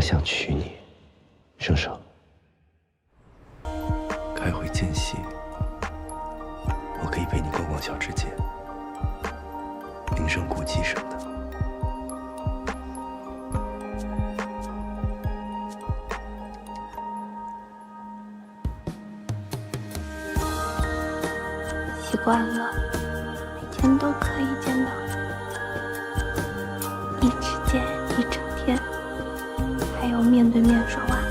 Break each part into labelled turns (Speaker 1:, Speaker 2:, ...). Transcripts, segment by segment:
Speaker 1: 想娶你，生生。
Speaker 2: 开会间隙，我可以陪你逛逛小吃街、名胜古迹什么的。
Speaker 3: 习惯了，每天都可以见到你，一直见一整天，还有面对面说晚安。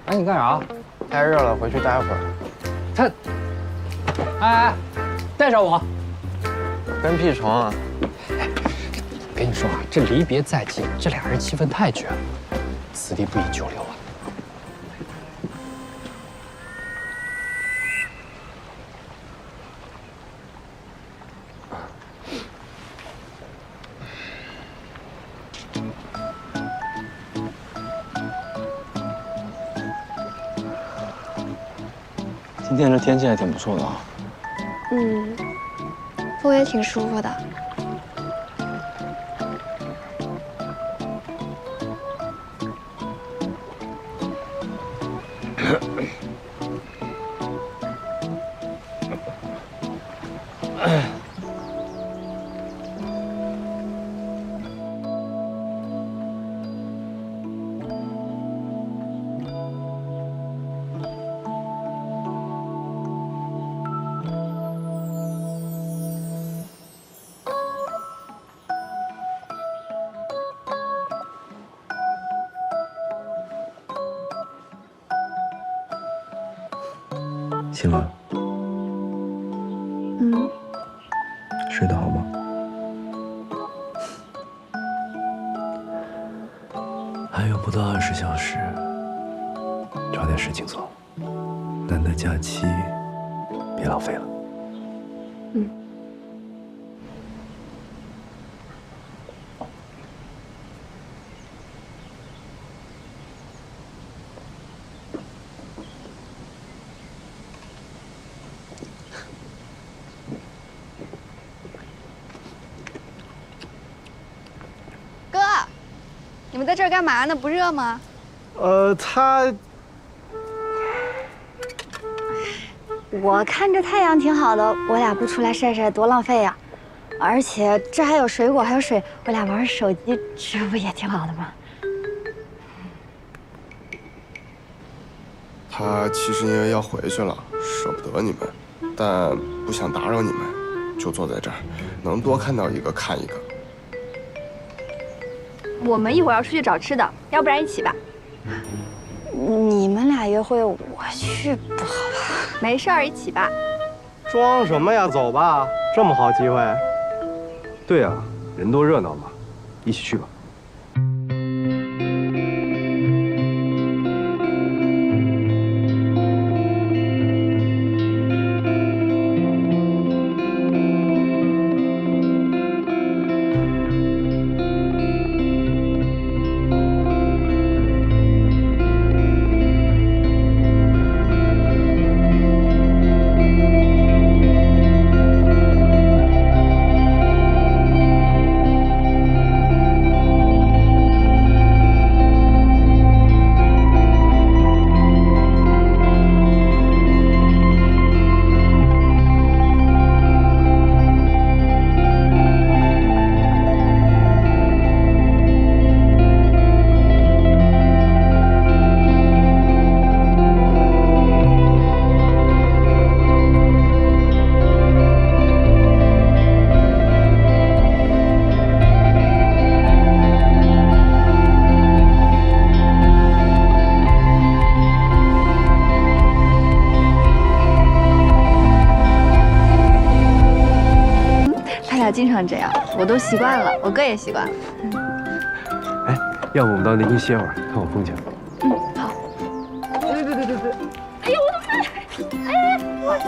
Speaker 4: 哎，你干啥？
Speaker 5: 太热了，回去待会儿。
Speaker 4: 哎，带上我。
Speaker 5: 跟屁虫啊！
Speaker 4: 跟你说啊，这离别在即，这俩人气氛太绝了，此地不宜久留啊。
Speaker 5: 今天这天气还挺不错的啊。
Speaker 3: 风也挺舒服的。
Speaker 2: 醒了，睡得好吗？还有不到20小时，找点事情做。难得假期，别浪费了。
Speaker 3: 哥，你们在这儿干嘛呢？不热吗？我看这太阳挺好的，我俩不出来晒晒多浪费呀。而且这还有水果，还有水，我俩玩手机，这不也挺好的吗？
Speaker 6: 他其实因为要回去了，舍不得你们，但不想打扰你们，就坐在这儿，能多看到一个看一个。
Speaker 7: 我们一会儿要出去找吃的，要不然一起吧。
Speaker 3: 你们俩约会，我去不好吧？
Speaker 7: 没事儿，一起吧。
Speaker 5: 装什么呀？走吧，这么好机会。
Speaker 8: 对啊，人多热闹嘛，一起去吧。
Speaker 7: 俩经常这样，我都习惯了，我哥也习惯了。
Speaker 8: 哎，要不我们到那边歇会儿，看我风景。
Speaker 7: 好。
Speaker 6: 对，
Speaker 7: 哎呦，我的妈！哎，我上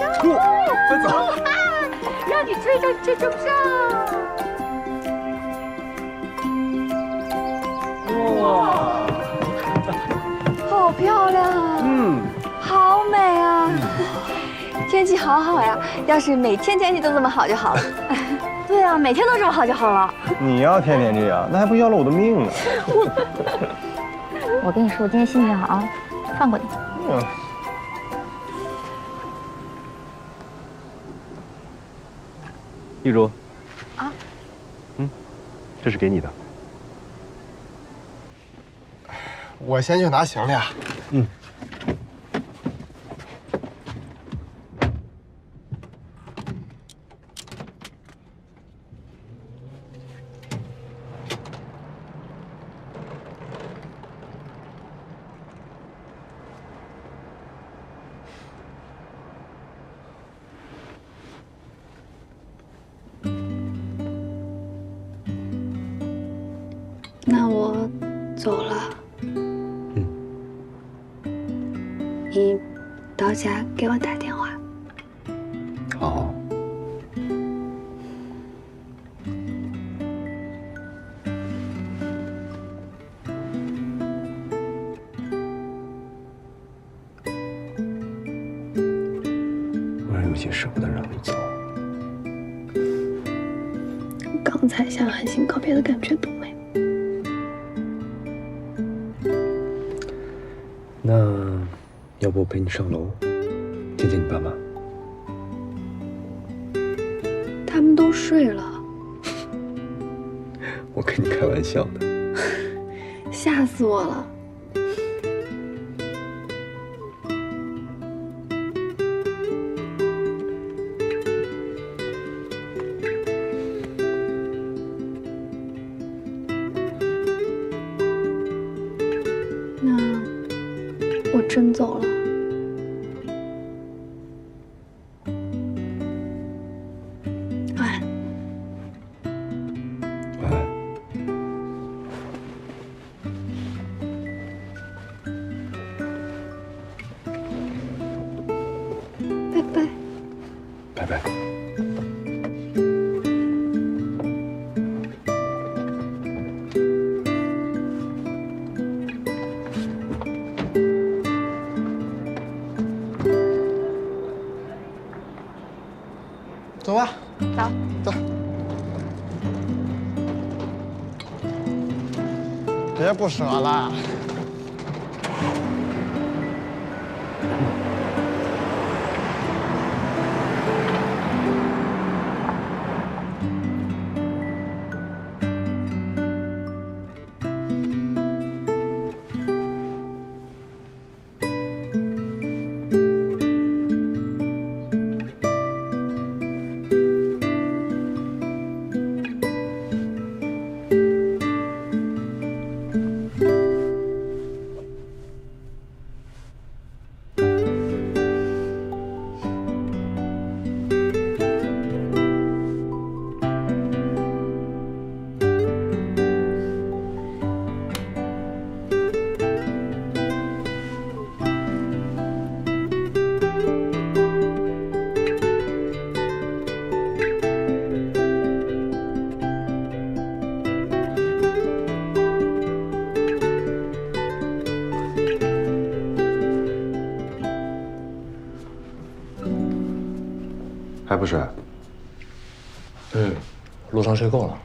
Speaker 6: 快走！
Speaker 7: 让你追上追不上。
Speaker 6: 哇，
Speaker 7: 好漂亮啊！好美啊！天气好好呀，要是每天天气都这么好就好了。
Speaker 3: 对啊，每天都这么好就好了。
Speaker 5: 你要天天这样，那还不要了我的命呢？
Speaker 3: 我跟你说，我今天心情好，放过你。
Speaker 8: 一竹。
Speaker 3: 啊。
Speaker 8: 这是给你的。
Speaker 6: 我先去拿行李啊。
Speaker 7: 那我走了。你到家给我打电话。
Speaker 2: 好。我有些舍不得让你走。
Speaker 7: 刚才想狠心告别的感觉都没有。
Speaker 2: 那要不我陪你上楼，见见你爸妈？
Speaker 7: 他们都睡了。
Speaker 2: 我跟你开玩笑的。
Speaker 7: 吓死我了。那我真走了。晚安。
Speaker 2: 晚安。
Speaker 7: 拜拜。
Speaker 2: 拜拜。
Speaker 6: 走吧。
Speaker 7: 走。
Speaker 6: 走。别不舍了。
Speaker 8: 还不睡？
Speaker 1: 路上睡够了。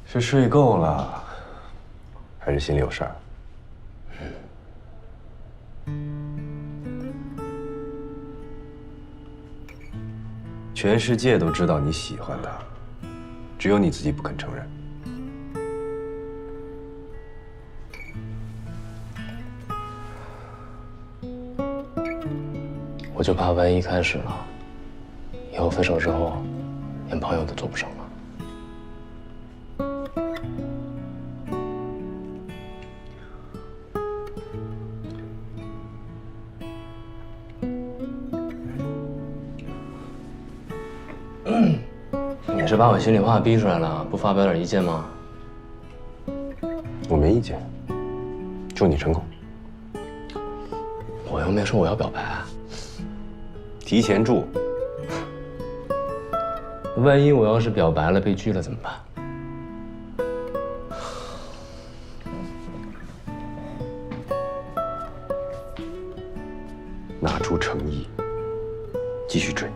Speaker 8: 是睡够了，还是心里有事儿？全世界都知道你喜欢他，只有你自己不肯承认。
Speaker 1: 我就怕万一开始了，以后分手之后，连朋友都做不成了。是把我心里话逼出来了，不发表点意见吗？
Speaker 8: 我没意见，祝你成功。
Speaker 1: 我又没说我要表白。
Speaker 8: 提前祝。
Speaker 1: 万一我要是表白了被拒了怎么办？
Speaker 8: 拿出诚意，继续追。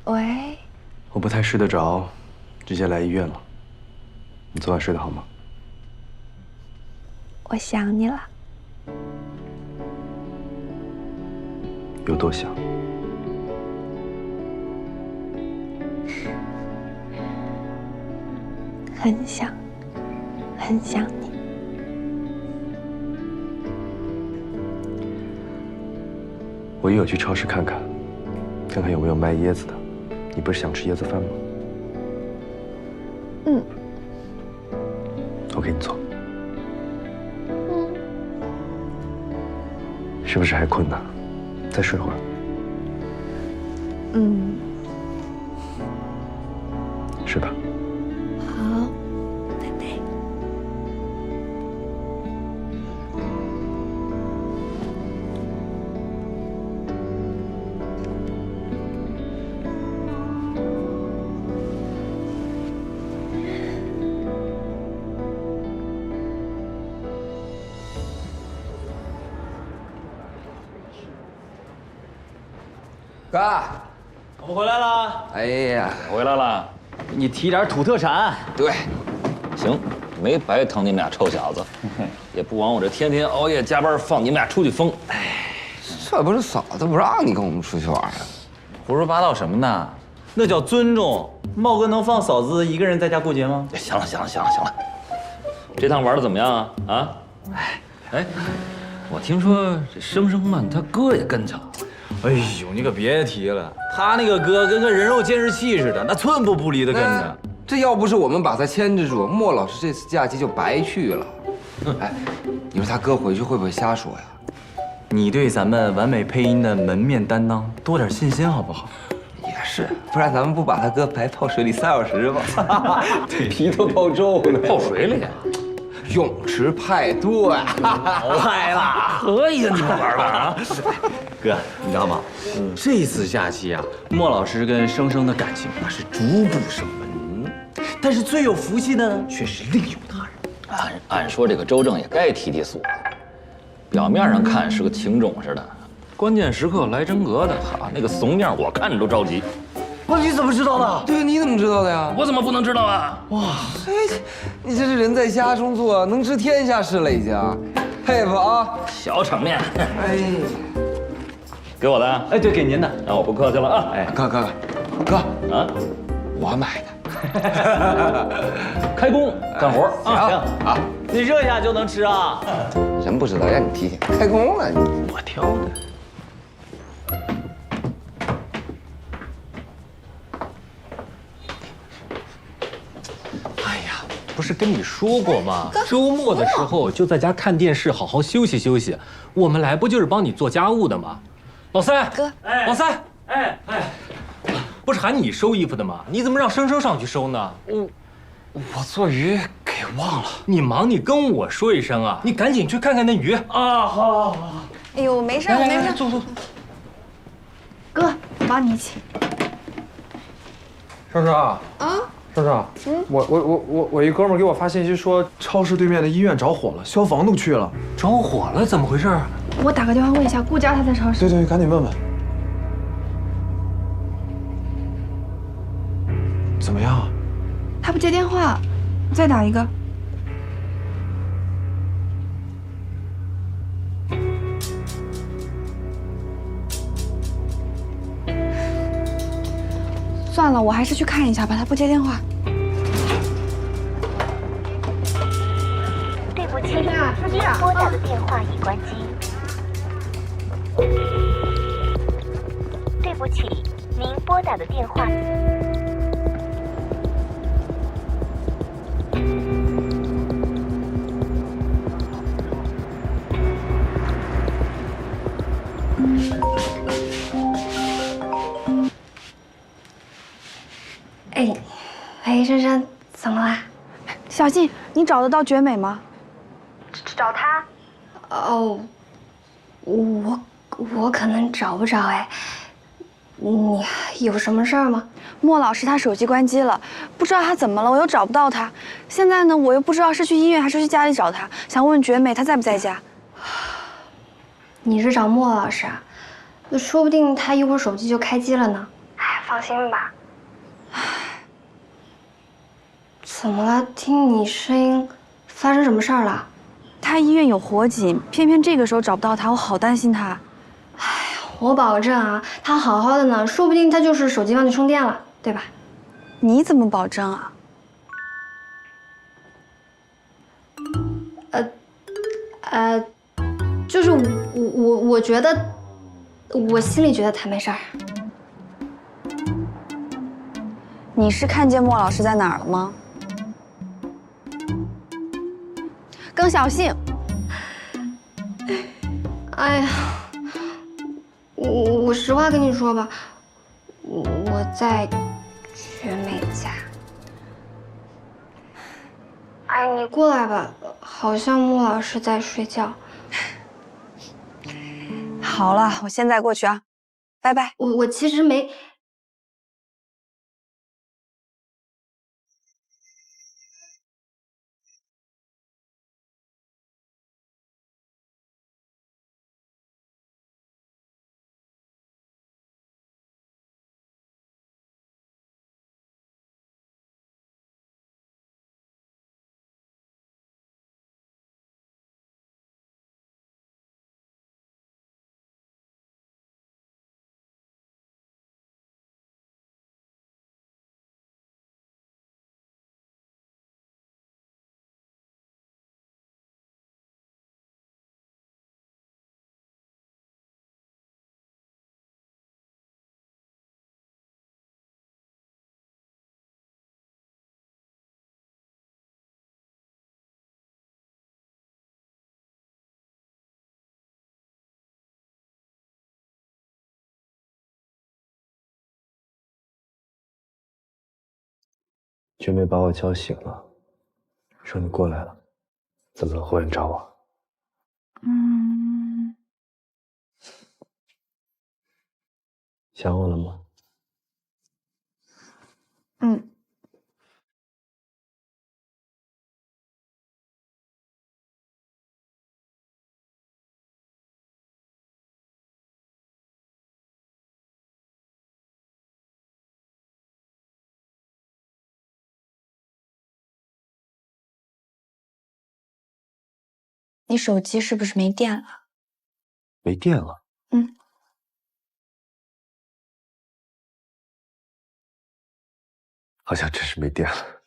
Speaker 7: 喂，
Speaker 2: 我不太睡得着，直接来医院了。你昨晚睡得好吗？
Speaker 7: 我想你了。
Speaker 2: 有多想？
Speaker 7: 很想，很想你。
Speaker 2: 我也有去超市看看，看看有没有卖椰子的。你不是想吃椰子饭吗？
Speaker 7: 嗯。
Speaker 2: 我给你做。是不是还困呢？再睡会儿。
Speaker 7: 嗯。
Speaker 2: 睡吧。
Speaker 7: 好，拜拜。
Speaker 9: 哥，
Speaker 10: 我们回来了。
Speaker 9: 哎呀，
Speaker 10: 回来了，给你提点土特产。
Speaker 9: 对，
Speaker 10: 行，没白疼你们俩臭小子，也不枉我这天天熬夜加班放你们俩出去疯。
Speaker 9: 这不是嫂子不让你跟我们出去玩啊？
Speaker 10: 胡说八道什么呢？那叫尊重。茂哥能放嫂子一个人在家过节吗？行了，行了，行了，行了。这趟玩的怎么样啊？啊？哎，我听说这生生嘛，他哥也跟着了。哎呦，你可别提了，他那个哥跟个人肉监视器似的，那寸步不离的跟着。
Speaker 9: 这要不是我们把他牵制住，莫老师这次假期就白去了。哎，你说他哥回去会不会瞎说呀？
Speaker 10: 你对咱们完美配音的门面担当多点信心好不好？
Speaker 9: 也是，不然咱们不把他哥白泡水里3小时吗？皮都泡皱了。
Speaker 10: 泡水里？
Speaker 9: 泳池派对，
Speaker 10: 来啦！可以啊，你们玩玩啊！哥，你知道吗？这次假期啊，莫老师跟生生的感情那是逐步升温。但是最有福气的呢，却是另有他人。按说这个周正也该提提锁，表面上看是个情种似的，关键时刻来真格的，哈，那个怂样我看着都着急。哇，你怎么知道的？
Speaker 9: 对，你怎么知道的呀？
Speaker 10: 我怎么不能知道啊？哇，
Speaker 9: 嘿，你这是人在家中坐，能知天下事了已经，佩服啊！
Speaker 10: 小场面。
Speaker 9: 哎，
Speaker 10: 给我的啊？哎，对，给您的。那我不客气了啊！哎，
Speaker 9: 哥啊，我买的。
Speaker 10: 开工干活啊！
Speaker 9: 行啊，
Speaker 10: 你热一下就能吃啊？
Speaker 9: 人不知道让你提醒，开工了你。
Speaker 10: 我挑的。不是跟你说过吗？周末的时候就在家看电视，好好休息休息。我们来不就是帮你做家务的吗？老三，
Speaker 7: 哥，
Speaker 10: 老三，哎，不是喊你收衣服的吗？你怎么让生生上去收呢？
Speaker 9: 我做鱼给忘了。
Speaker 10: 你忙，你跟我说一声啊！你赶紧去看看那鱼啊！好。
Speaker 7: 哎呦，没事，我没事。
Speaker 10: 坐。
Speaker 7: 哥，我帮你起。
Speaker 5: 生生啊。生生，我一哥们儿给我发信息说，超市对面的医院着火了，消防都去了。
Speaker 10: 着火了？怎么回事？
Speaker 7: 我打个电话问一下，顾佳他在超市。
Speaker 5: 对，赶紧问问。怎么样啊？
Speaker 7: 他不接电话，再打一个。算了，我还是去看一下吧。他不接电话。
Speaker 11: 对不起，您拨打的电话已关机。对不起，您拨打的电话。
Speaker 3: 哎，喂，珊珊，怎么啦？
Speaker 7: 小静，你找得到绝美吗？
Speaker 3: 找她？哦，我可能找不着哎。你有什么事儿吗？
Speaker 7: 莫老师他手机关机了，不知道他怎么了，我又找不到他。现在呢，我又不知道是去医院还是去家里找他，想问绝美她在不在家。
Speaker 3: 你是找莫老师啊？那说不定他一会儿手机就开机了呢。哎，放心吧。怎么了？听你声音，发生什么事儿了？
Speaker 7: 他医院有火警，偏偏这个时候找不到他，我好担心他。
Speaker 3: 我保证啊，他好好的呢，说不定他就是手机忘记充电了，对吧？
Speaker 7: 你怎么保证啊？
Speaker 3: 就是我觉得，我心里觉得他没事儿。
Speaker 7: 你是看见莫老师在哪儿了吗？更小信。
Speaker 3: 哎呀，我实话跟你说吧，我在绝美家。哎，你过来吧，好像莫老师在睡觉。
Speaker 7: 好了，我现在过去啊，拜拜。
Speaker 3: 我其实没。
Speaker 2: 绝美把我叫醒了，说你过来了，怎么了？忽然找我？想我了吗？
Speaker 7: 你手机是不是没电了？
Speaker 2: 没电了。好像真是没电了。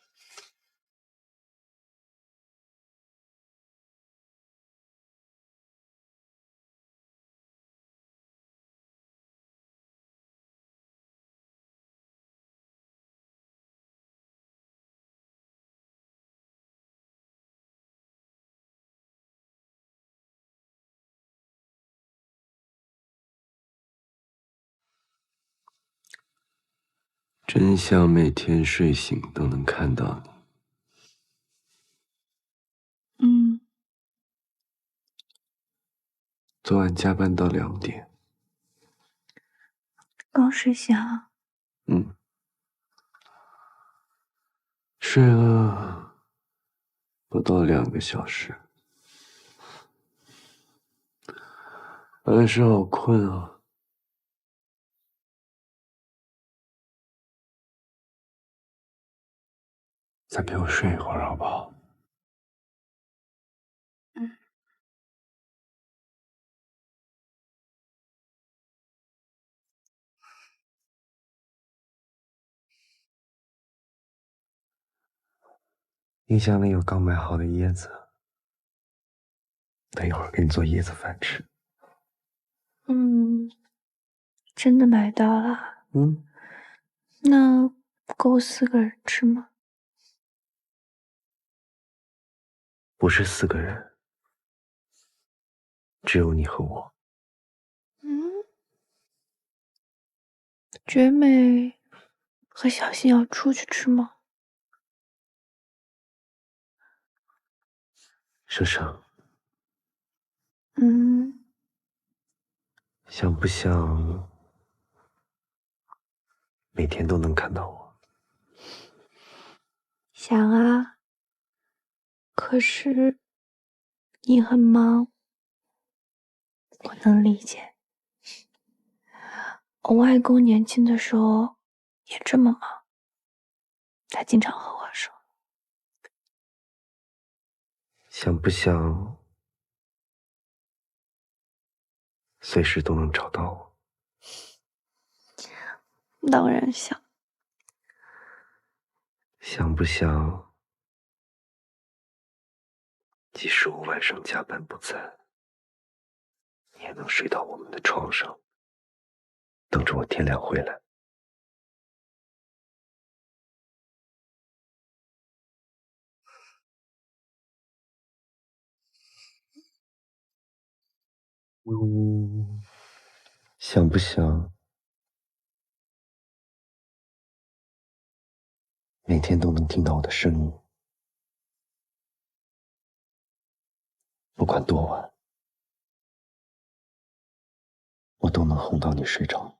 Speaker 8: 真想每天睡醒都能看到你。昨晚加班到2点。
Speaker 7: 刚睡醒啊。
Speaker 8: 睡了不到2个小时，本来是好困啊。再陪我睡一会儿好不好？
Speaker 2: 冰箱里有刚买好的椰子，等一会儿给你做椰子饭吃。
Speaker 7: 真的买到了？那够4个人吃吗？
Speaker 2: 不是4个人，只有你和我。
Speaker 7: 绝美和小新要出去吃吗？
Speaker 2: 生生，想不想每天都能看到我？
Speaker 7: 想啊，可是你很忙，我能理解。我外公年轻的时候也这么忙，他经常和我说。
Speaker 2: 想不想随时都能找到我？
Speaker 7: 当然想。
Speaker 2: 想不想即使我晚上加班不在，你也能睡到我们的床上，等着我天亮回来？想不想每天都能听到我的声音，不管多晚，我都能哄到你睡着？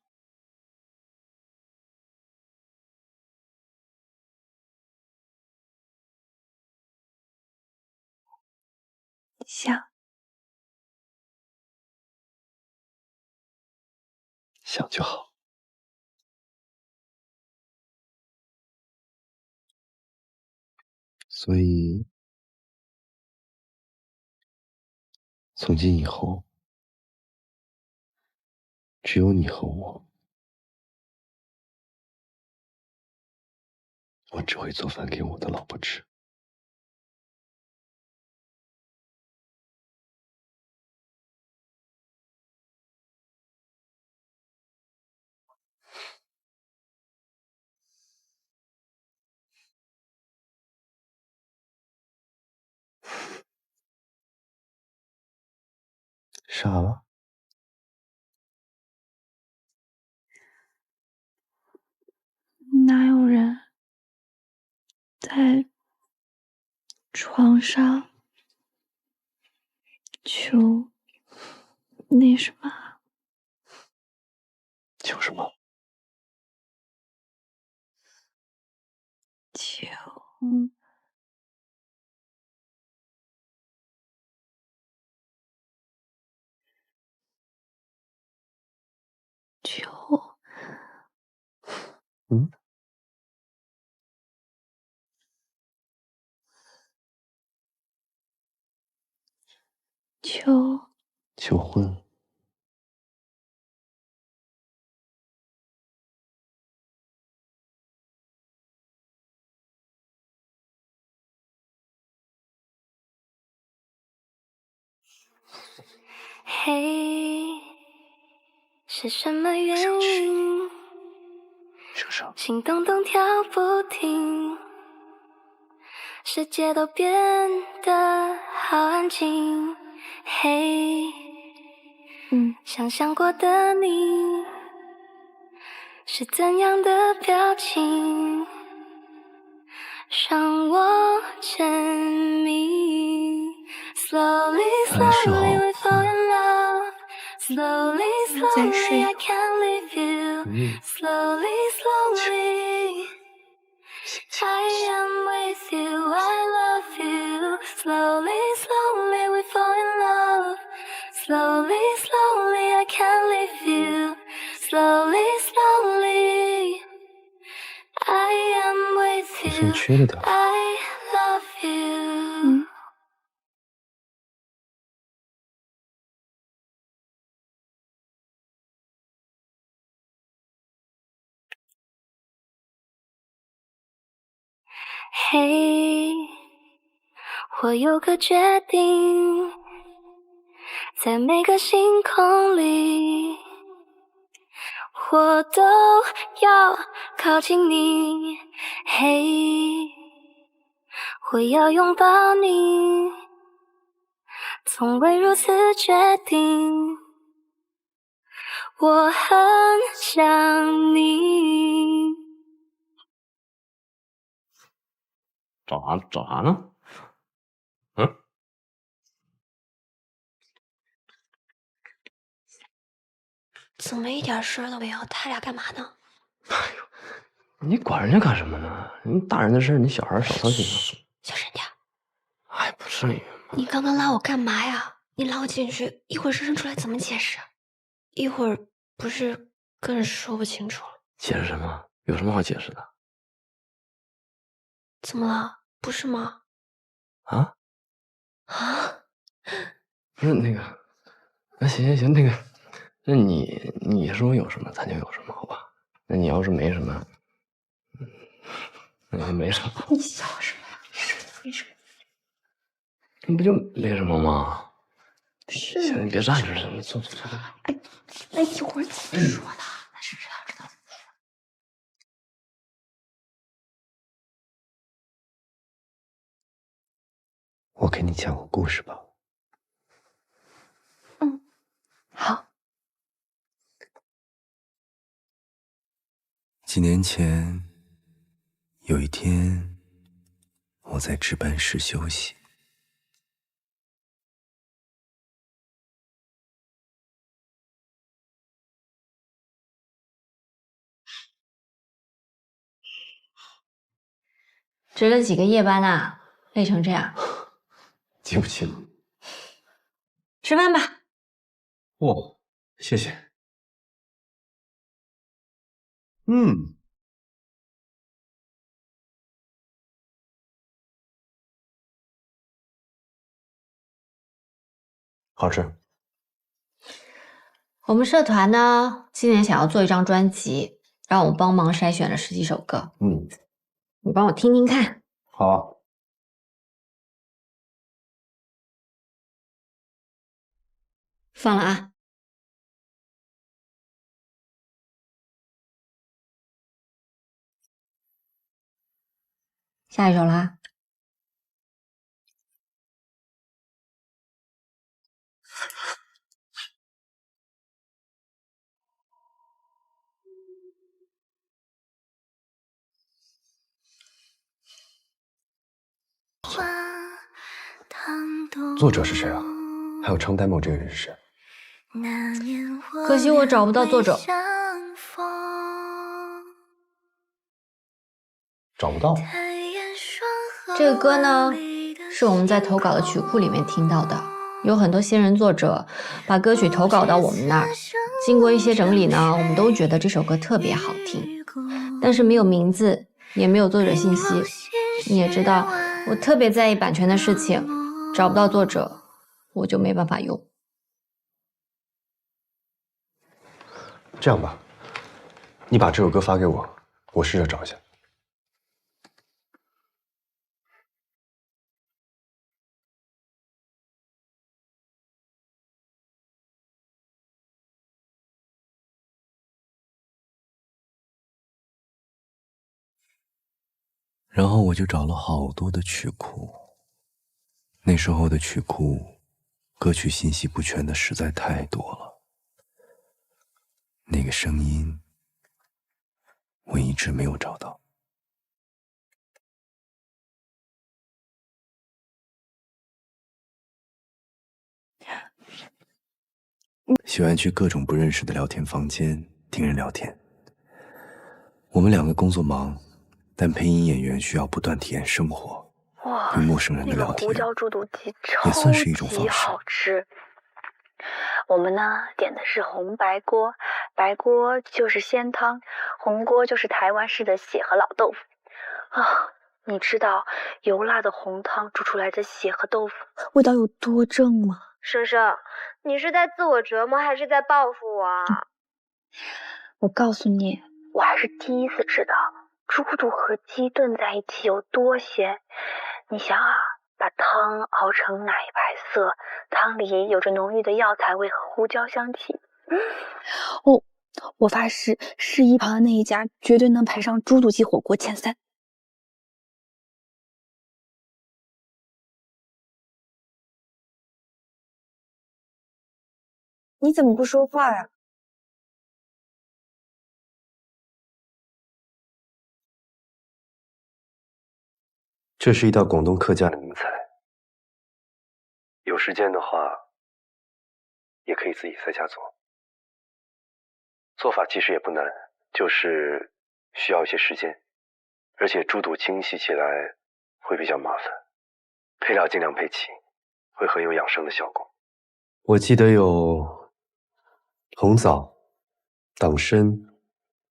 Speaker 7: 想。
Speaker 2: 想就好。所以，从今以后，只有你和我。我只会做饭给我的老婆吃。傻了？
Speaker 7: 哪有人在床上求那什么？
Speaker 2: 求什么？
Speaker 7: 求求求
Speaker 2: 求婚？
Speaker 11: 嘿，是什么原因？
Speaker 2: 生生，
Speaker 11: 心咚咚跳不停，世界都变得好安静。嘿，想象过的你是怎样的表情，让我沉迷。Slowly, slowly we fall in love. Slowly, slowly I can't leave you. Slowly, slowly I am with you, I love you. Slowly, slowly we fall in love. Slowly, slowly I can't leave you. Slowly, slowly I am with
Speaker 2: 好像
Speaker 11: you.
Speaker 2: 缺了点。
Speaker 11: I love you. 嘿，我有个决定，在每个星空里，我都要靠近你。嘿，我要拥抱你，从未如此决定。我很想你。
Speaker 1: 找啥呢？嗯？
Speaker 11: 怎么一点事都没有？他俩干嘛呢？
Speaker 1: 你管人家干什么呢？人大人的事，你小孩少操心啊。
Speaker 11: 小声点。
Speaker 1: 哎，不至于。
Speaker 11: 你刚刚拉我干嘛呀？你拉我进去，一会儿生出来怎么解释？一会儿不是更说不清楚了？
Speaker 1: 解释什么？有什么好解释的？
Speaker 11: 怎么了？不是吗？
Speaker 1: 啊？
Speaker 11: 啊？
Speaker 1: 不是那个，那行，那个，那你说有什么，咱就有什么，好吧？那你要是没什么，那就没什么。
Speaker 11: 你笑什么呀？没什么。
Speaker 1: 你不就没什么吗？
Speaker 11: 是。
Speaker 1: 行，你别站着了，你坐。
Speaker 11: 哎，那一会儿怎么说呢？他是知道怎么说。
Speaker 2: 我给你讲个故事吧。
Speaker 11: 嗯，好。
Speaker 2: 几年前，有一天，我在值班室休息。
Speaker 12: 值了几个夜班啊？累成这样，
Speaker 8: 记不清。
Speaker 12: 吃饭吧。
Speaker 8: 哦，谢谢。好吃。
Speaker 12: 我们社团呢，今年想要做一张专辑，让我帮忙筛选了10几首歌。你帮我听听看。
Speaker 8: 好。
Speaker 12: 放了啊。下一首啦。
Speaker 8: 作者是谁啊？还有唱 demo 这个人是谁？
Speaker 12: 可惜我找不到作者。
Speaker 8: 找不到。
Speaker 12: 这个歌呢，是我们在投稿的曲库里面听到的，有很多新人作者把歌曲投稿到我们那儿，经过一些整理呢，我们都觉得这首歌特别好听，但是没有名字，也没有作者信息。你也知道，我特别在意版权的事情，找不到作者，我就没办法用。
Speaker 8: 这样吧，你把这首歌发给我，我试着找一下。
Speaker 2: 然后我就找了好多的曲库，那时候的曲库，歌曲信息不全的实在太多了。那个声音，我一直没有找到。喜欢去各种不认识的聊天房间听人聊天。我们2个工作忙，但配音演员需要不断体验生活，与陌生人的聊天，
Speaker 13: 胡椒猪肚鸡
Speaker 2: 也算是一种方式。
Speaker 13: 好吃。我们呢点的是红白锅，白锅就是鲜汤，红锅就是台湾式的血和老豆腐。啊，你知道油辣的红汤煮出来的血和豆腐味道有多正吗？
Speaker 7: 生生，你是在自我折磨还是在报复我啊？
Speaker 13: 我告诉你，我还是第一次知道猪肚和鸡炖在一起有多鲜。你想啊，把汤熬成奶白色，汤里有着浓郁的药材味和胡椒香气。
Speaker 7: 哦，我发誓，市一旁的那一家绝对能排上猪肚鸡火锅前3。你怎么不说话呀？
Speaker 8: 这是一道广东客家的名菜，有时间的话，也可以自己在家做。做法其实也不难，就是需要一些时间，而且猪肚清洗起来会比较麻烦，配料尽量配齐，会很有养生的效果。我记得有红枣、党参、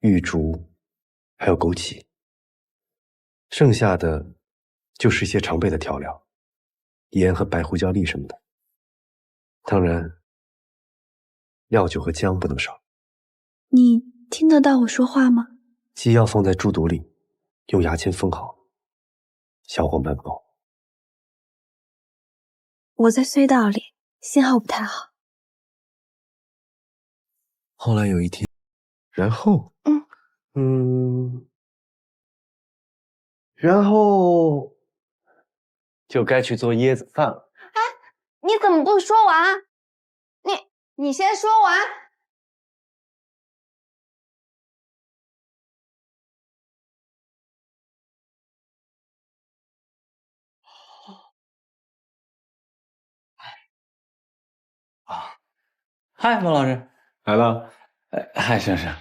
Speaker 8: 玉竹，还有枸杞，剩下的就是一些常备的调料，盐和白胡椒粒什么的。当然，料酒和姜不能少。
Speaker 7: 你听得到我说话吗？
Speaker 8: 鸡要放在猪肚里，用牙签封好，小火慢爆。
Speaker 7: 我在隧道里，信号不太好。
Speaker 8: 后来有一天，然后就该去做椰子饭了。
Speaker 7: 哎，你怎么不说完？你先说完。
Speaker 10: 嗨，孟老师
Speaker 5: 来了。
Speaker 10: 嗨，生生。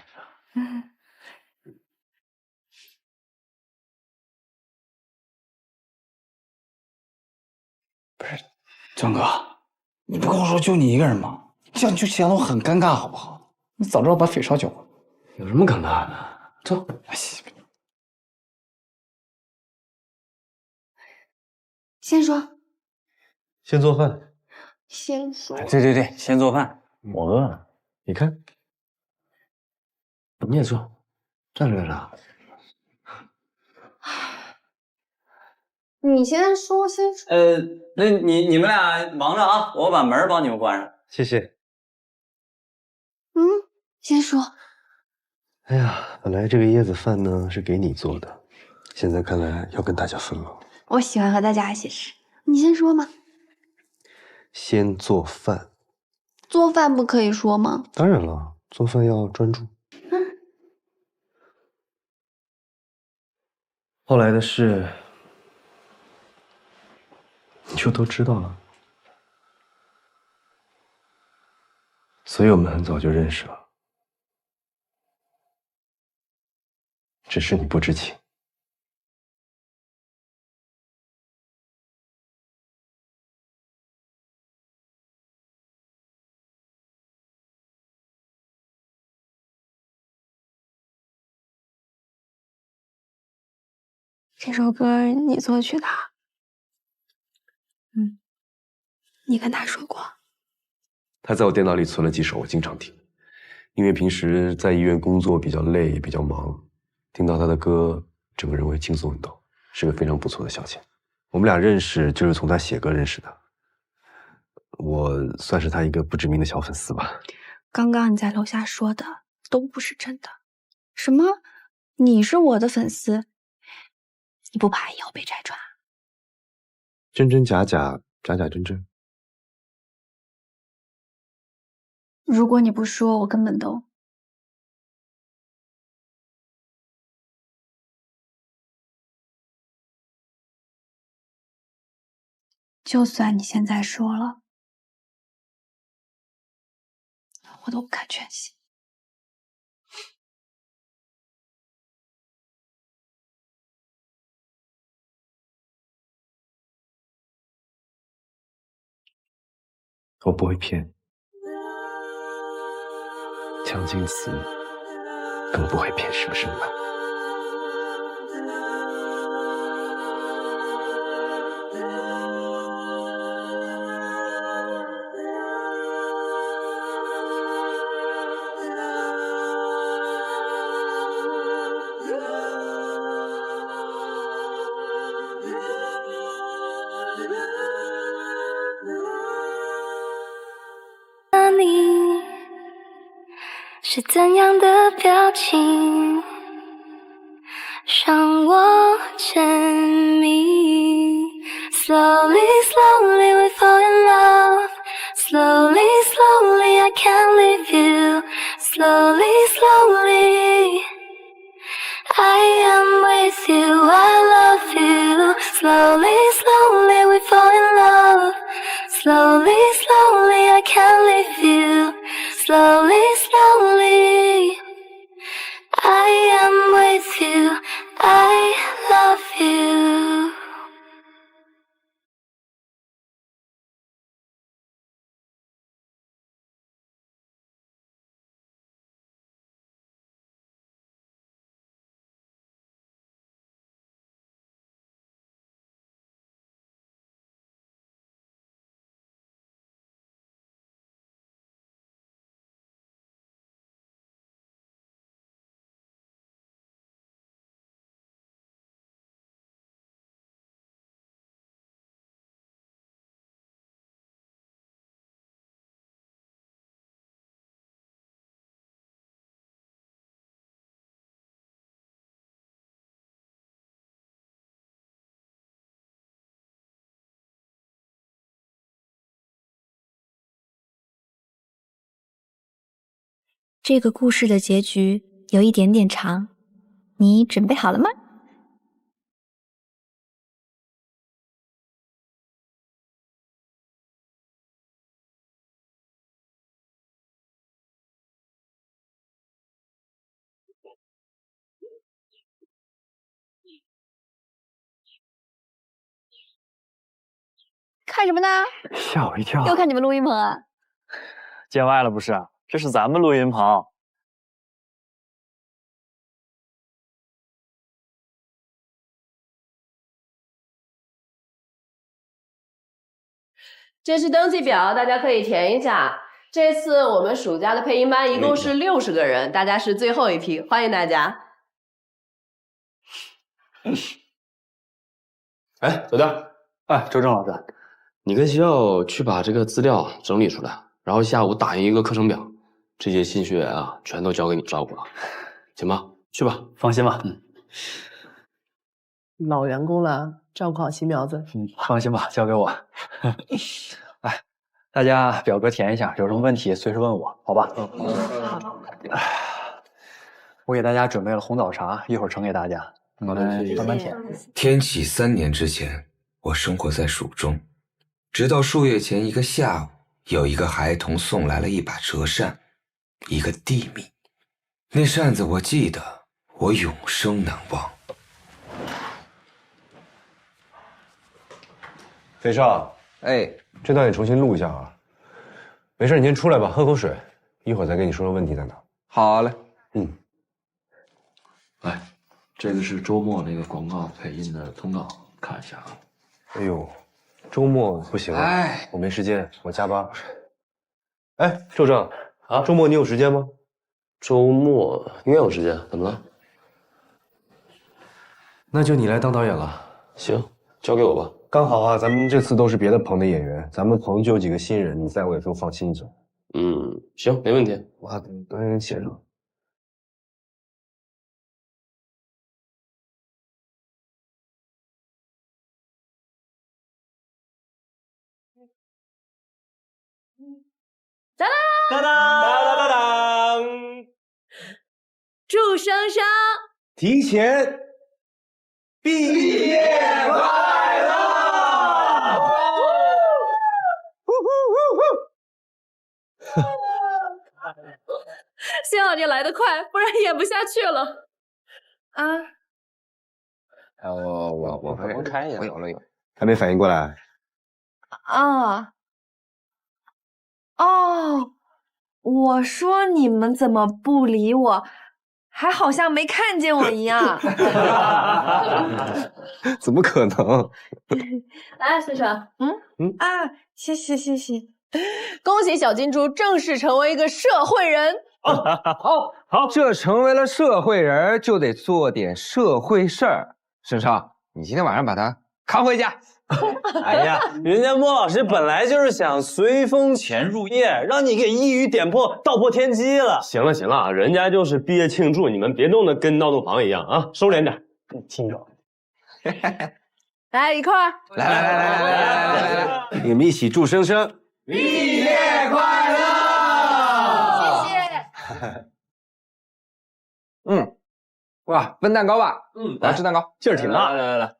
Speaker 10: 不是，张哥，你不跟我说就你一个人吗？这样就显得我很尴尬，好不好？你早知道把匪少叫过来。
Speaker 1: 有什么尴尬的？
Speaker 10: 走。
Speaker 7: 先说。
Speaker 8: 先做饭。
Speaker 7: 先说。
Speaker 10: 对，先做饭。我饿了，
Speaker 1: 你看，你也做，站着干啥？
Speaker 7: 你先说。
Speaker 10: 那你们俩忙着啊，我把门帮你们关上。
Speaker 8: 谢谢。
Speaker 7: 先说。
Speaker 8: 哎呀，本来这个椰子饭呢是给你做的，现在看来要跟大家分了。
Speaker 7: 我喜欢和大家一起吃。你先说嘛。
Speaker 8: 先做饭。
Speaker 7: 做饭不可以说吗？
Speaker 8: 当然了，做饭要专注。后来的事，你就都知道了。所以我们很早就认识了，只是你不知情。
Speaker 7: 这首歌你作曲的？你跟他说过？
Speaker 8: 他在我电脑里存了几首，我经常听。因为平时在医院工作比较累，也比较忙，听到他的歌，整个人会轻松很多，是个非常不错的消遣。我们俩认识就是从他写歌认识的，我算是他一个不知名的小粉丝吧。
Speaker 7: 刚刚你在楼下说的都不是真的。什么？你是我的粉丝？你不怕以后被拆穿？
Speaker 8: 真真假假，假假真真。
Speaker 7: 如果你不说，我根本都……就算你现在说了，我都不敢全信。
Speaker 8: 我不会骗，蒋劲慈更不会骗生生吧。
Speaker 11: 是怎样的表情，让我沉迷。Slowly, slowly we fall in love. Slowly, slowly I can't leave you. Slowly, slowly I am with you, I love you. Slowly, slowly we fall in love. Slowly, slowly I can't leave you. Slowly, slowly I am with you, I love you.这个故事的结局有一点点长，你准备好了吗？
Speaker 7: 看什么呢？
Speaker 14: 吓我一跳！
Speaker 7: 又看你们录音棚啊？
Speaker 14: 见外了不是？这是咱们录音棚。
Speaker 15: 这是登记表，大家可以填一下。这次我们暑假的配音班一共是60个人，大家是最后一批，欢迎大家。
Speaker 1: 哎，小调，
Speaker 14: 哎，周正老师，
Speaker 1: 你跟学校去把这个资料整理出来，然后下午打印一个课程表，这些新学员啊，全都交给你照顾了，行吧？去吧，
Speaker 14: 放心吧。
Speaker 15: 老员工了，照顾好新苗子。
Speaker 14: 放心吧，交给我。哎，大家表格填一下，有什么问题随时问我，好吧？
Speaker 15: 好。
Speaker 14: 我给大家准备了红枣茶，一会儿盛给大家，你们慢慢填。
Speaker 9: 天启3年之前，我生活在蜀中，直到数月前一个下午，有一个孩童送来了一把折扇，一个地名。那扇子我记得，我永生难忘。
Speaker 16: 飞少，
Speaker 9: 哎，
Speaker 16: 这段你重新录一下啊。没事，你先出来吧，喝口水，一会儿再跟你说说问题在哪。
Speaker 9: 好嘞。
Speaker 1: 来，这个是周末那个广告配音的通告，看一下啊。
Speaker 16: 哎呦，周末不行了，我没时间，我加班。哎，周正啊，周末你有时间吗？
Speaker 1: 周末应该有时间，怎么了？
Speaker 16: 那就你来当导演了。
Speaker 1: 行，交给我吧。
Speaker 16: 刚好啊，咱们这次都是别的棚的演员，咱们棚就有几个新人，你在我也更放心一点。
Speaker 1: 行，没问题。
Speaker 16: 我还都给你写上。
Speaker 15: 当当当当当！祝生生
Speaker 16: 提前毕业快乐！
Speaker 15: 幸好你来得快，不然演不下去了。啊！
Speaker 9: 我开一下，我有了。
Speaker 16: 还没反应过来？
Speaker 7: 啊！哦，我说你们怎么不理我，还好像没看见我一样。
Speaker 16: 怎么可能？
Speaker 15: 来，先生，
Speaker 7: 啊，谢谢。
Speaker 15: 恭喜小金猪正式成为一个社会人。
Speaker 9: 好，这成为了社会人，就得做点社会事儿。生生，你今天晚上把他扛回家。
Speaker 16: 哎呀，人家莫老师本来就是想随风潜入夜，让你给一语点破，道破天机了。
Speaker 1: 行了行了，人家就是毕业庆祝，你们别弄得跟闹洞房一样啊，收敛点。
Speaker 16: 听着，
Speaker 15: 来一块儿，
Speaker 16: 来，你们一起祝生生
Speaker 9: 毕业快乐！
Speaker 15: 谢谢。
Speaker 5: 嗯，哇，分蛋糕吧。我要吃蛋糕，
Speaker 16: 劲儿挺大。
Speaker 1: 来，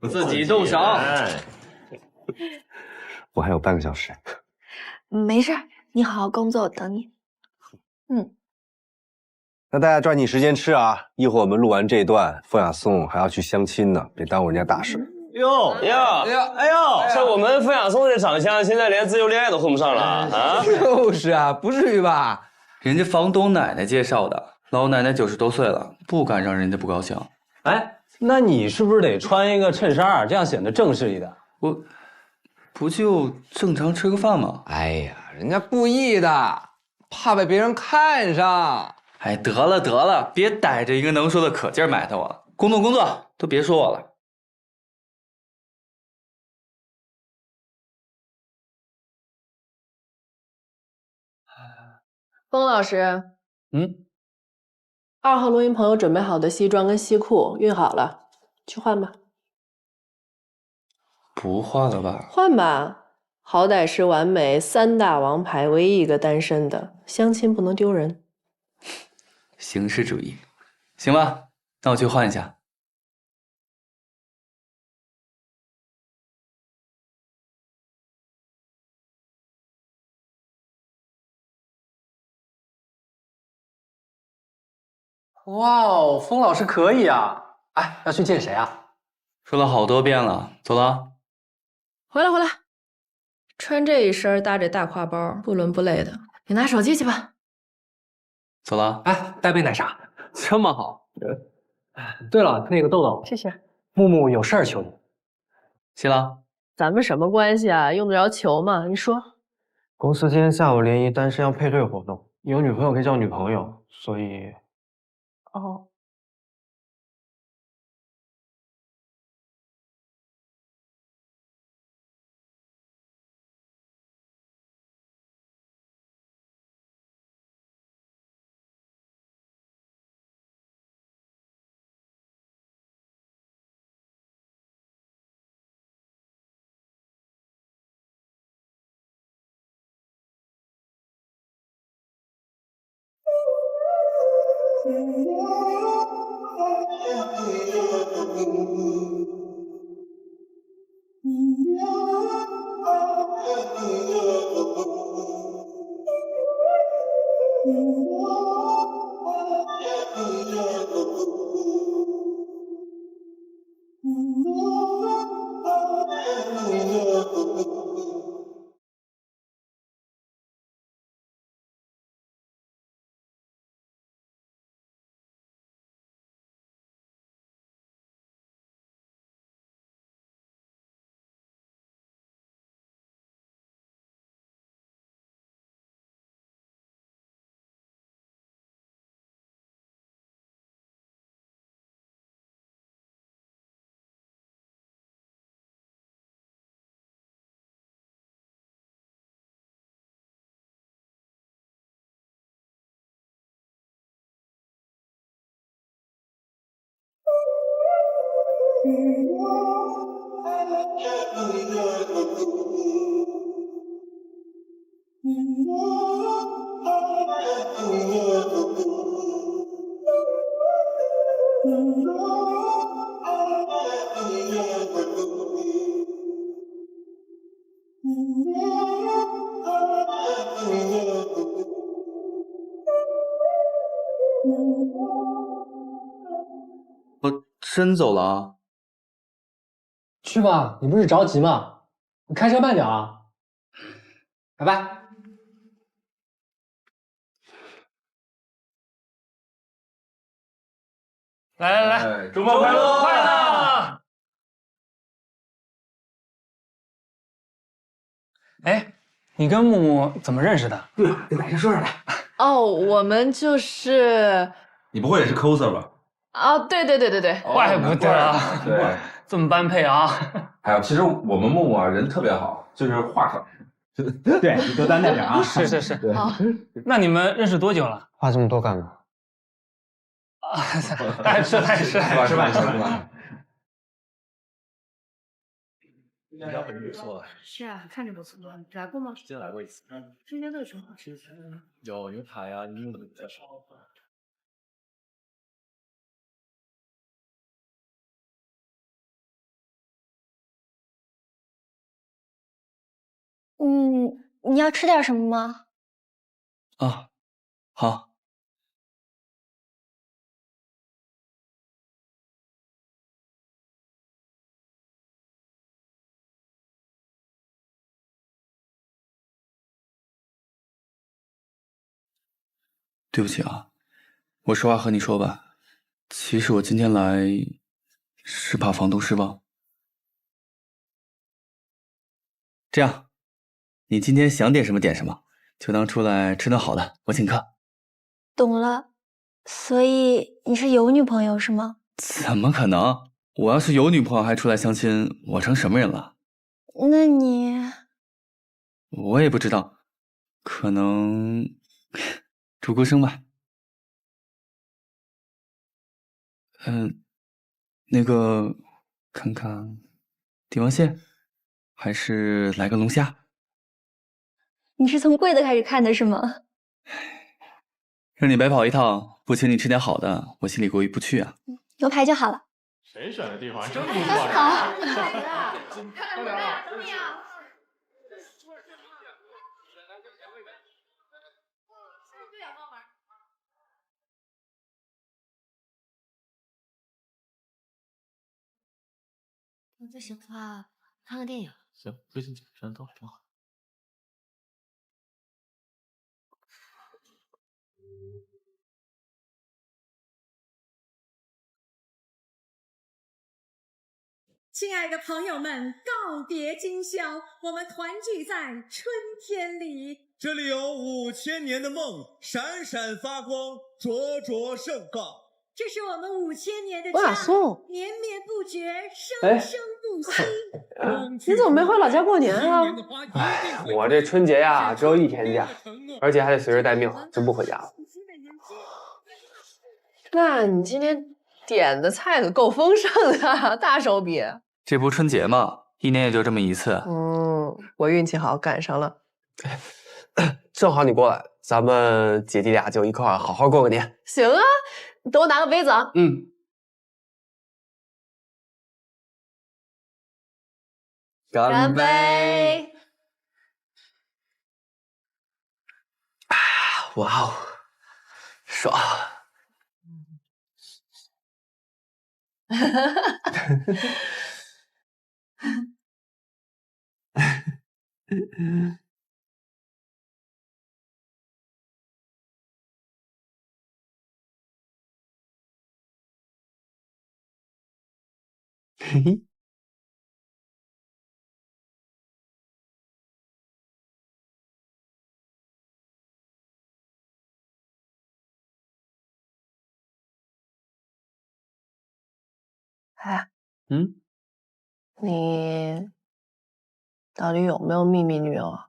Speaker 10: 自己动手。
Speaker 16: 我还有半个小时。
Speaker 7: 没事，你好好工作，我等你。
Speaker 16: 那大家抓紧时间吃啊！一会儿我们录完这一段，风雅颂还要去相亲呢，别耽误人家大事。
Speaker 1: 哟，像我们风雅颂这长相，现在连自由恋爱都混不上了啊！
Speaker 5: 就是啊，不至于吧？
Speaker 17: 人家房东奶奶介绍的，老奶奶90多岁了，不敢让人家不高兴。
Speaker 16: 哎，那你是不是得穿一个衬衫，这样显得正式一点？
Speaker 17: 我不就正常吃个饭吗？
Speaker 5: 哎呀，人家故意的，怕被别人看上。
Speaker 17: 哎，得了，别逮着一个能说的可劲儿埋汰我了。工作，都别说我了。
Speaker 15: 风老师，2号录音棚有准备好的西装跟西裤，熨好了，去换吧。
Speaker 17: 不换了吧？
Speaker 15: 换吧，好歹是完美3大王牌唯一一个单身的，相亲不能丢人。
Speaker 17: 形式主义，行吧，那我去换一下。
Speaker 14: 哇哦，风老师可以啊！哎，要去见谁啊？
Speaker 17: 说了好多遍了，走了。
Speaker 15: 回来，穿这一身搭这大挎包，不伦不类的。你拿手机去吧。
Speaker 17: 走了。
Speaker 14: 哎，带杯奶茶，这么好。对了，那个豆豆，
Speaker 15: 谢谢。
Speaker 14: 木木有事儿求你。
Speaker 17: 谢了。
Speaker 15: 咱们什么关系啊？用得着求吗？你说。
Speaker 5: 公司今天下午联谊单身要配对活动，有女朋友可以叫女朋友，所以。
Speaker 15: 哦。
Speaker 17: 我真走了啊？
Speaker 14: 去吧，你不是着急吗？你开车慢点啊。拜拜。
Speaker 1: 来，周末快乐！快乐！
Speaker 14: 哎，你跟木木怎么认识的？
Speaker 10: 对，给大家说说来。
Speaker 15: 哦，我们就是……
Speaker 10: 你不会也是 coser 吧？
Speaker 15: 啊，对，
Speaker 10: 怪不得啊，
Speaker 1: 对，
Speaker 10: 这么般配啊！
Speaker 18: 哎呀，其实我们木木啊人特别好，就是话少。
Speaker 14: 对，你多担待点啊。
Speaker 10: 是。
Speaker 14: 对。
Speaker 10: 那你们认识多久了？
Speaker 16: 话这么多干嘛？
Speaker 10: 啊，太是。
Speaker 18: 吃饭。
Speaker 16: 你家本不错。
Speaker 19: 是啊，看着不错。来过吗？
Speaker 16: 之前来过一次。
Speaker 19: 之前都有什么？
Speaker 16: 之前有牛排呀，你用的比较少。
Speaker 3: 你要吃点什么吗？
Speaker 17: 啊，好。对不起啊，我实话和你说吧，其实我今天来是怕房东失望。这样，你今天想点什么点什么，就当出来吃顿好的，我请客。
Speaker 3: 懂了，所以你是有女朋友是吗？
Speaker 17: 怎么可能？我要是有女朋友还出来相亲，我成什么人了？
Speaker 3: 那你……
Speaker 17: 我也不知道，可能主顾生吧。那个看看帝王蟹，还是来个龙虾？
Speaker 3: 你是从贵的开始看的是吗？
Speaker 17: 让你白跑一趟，不请你吃点好的，我心里过意不去啊。
Speaker 3: 牛排就好了。
Speaker 16: 谁选的地方真不错。
Speaker 3: 好。
Speaker 19: 看来我俩怎么样？那行的话，看个电影。
Speaker 16: 行，微信简单都挺好。
Speaker 20: 亲爱的朋友们，告别今宵，我们团聚在春天里。
Speaker 21: 这里有5000年的梦，闪闪发光，灼灼盛放。
Speaker 20: 这是我们5000年的
Speaker 15: 哇
Speaker 20: 家，
Speaker 15: 宋
Speaker 20: 绵绵不绝，生生不息。
Speaker 15: 你怎么没回老家过年啊？
Speaker 16: 哎，我这春节呀只有1天假，而且还得随时待命，就不回家了。
Speaker 15: 那你今天点的菜可够丰盛的，大手笔。
Speaker 17: 这不春节嘛，1年也就这么一次。
Speaker 15: 我运气好，赶上了。
Speaker 16: 正好你过来，咱们姐弟俩就一块儿好好过个年。
Speaker 15: 行啊，你等我拿个杯子啊。
Speaker 16: 干
Speaker 15: 杯！
Speaker 16: 哇哦，爽！嘿嘿。
Speaker 15: 哎，你到底有没有秘密女友啊？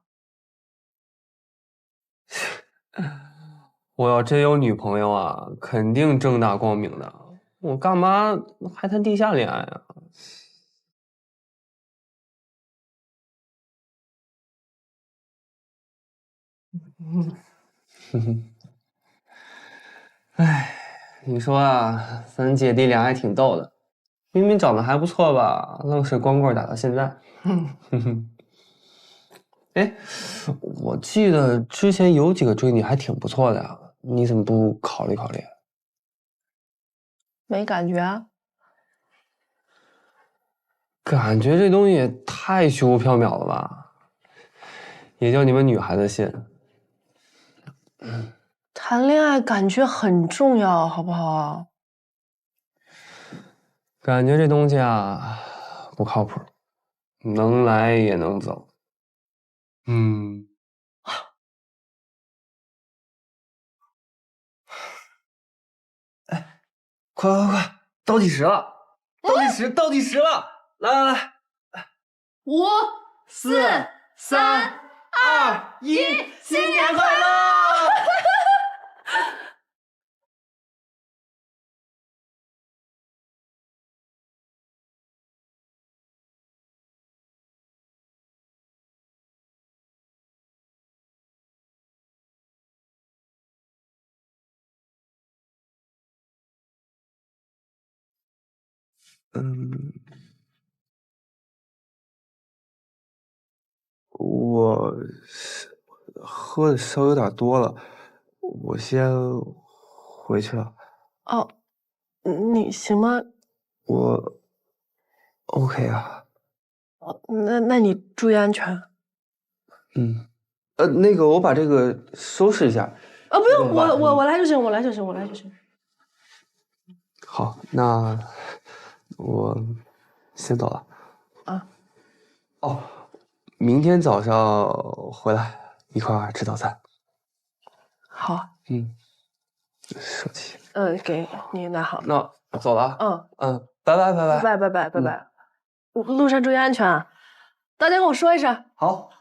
Speaker 16: 我要真有女朋友啊，肯定正大光明的。我干嘛还谈地下恋爱啊？哎，你说啊，咱姐弟俩还挺逗的，明明长得还不错吧，愣是光棍打到现在。哎，我记得之前有几个追你还挺不错的呀，你怎么不考虑考虑？
Speaker 15: 没感觉啊？
Speaker 16: 感觉这东西也太虚无缥缈了吧，也就你们女孩子信。
Speaker 15: 谈恋爱感觉很重要，好不好？
Speaker 16: 感觉这东西啊不靠谱，能来也能走。
Speaker 14: 快，倒计时了，倒计时了，来
Speaker 15: ，5、4、3、2、1，新年快乐！
Speaker 5: 我喝的稍微有点多了，我先回去了。
Speaker 4: 哦，你行吗？
Speaker 5: 我 OK 啊。
Speaker 4: 哦，那你注意安全。
Speaker 5: 那个我把这个收拾一下。
Speaker 4: 啊，不用，我来就行，我来就行。
Speaker 5: 好，那我先走了。
Speaker 4: 啊。
Speaker 5: 哦，明天早上回来一块儿吃早餐。
Speaker 4: 好。
Speaker 5: 手机。
Speaker 4: 给你拿好。
Speaker 5: 那走了。拜拜。
Speaker 4: 路上注意安全啊！大家跟我说一声。
Speaker 5: 好。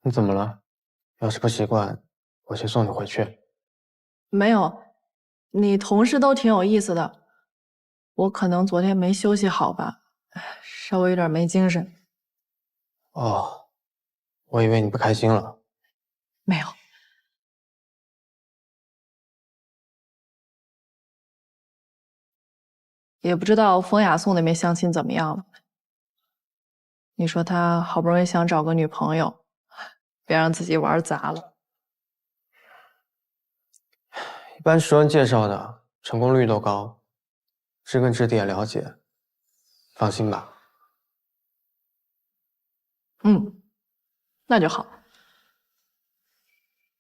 Speaker 14: 你怎么了？要是不习惯，我先送你回去。
Speaker 4: 没有，你同事都挺有意思的。我可能昨天没休息好吧，稍微有点没精神。
Speaker 14: 哦，我以为你不开心了。
Speaker 4: 没有。也不知道风雅颂那边相亲怎么样了。你说他好不容易想找个女朋友，别让自己玩砸了。
Speaker 14: 一般熟人介绍的成功率都高，知根知底也了解，放心吧。
Speaker 4: 那就好。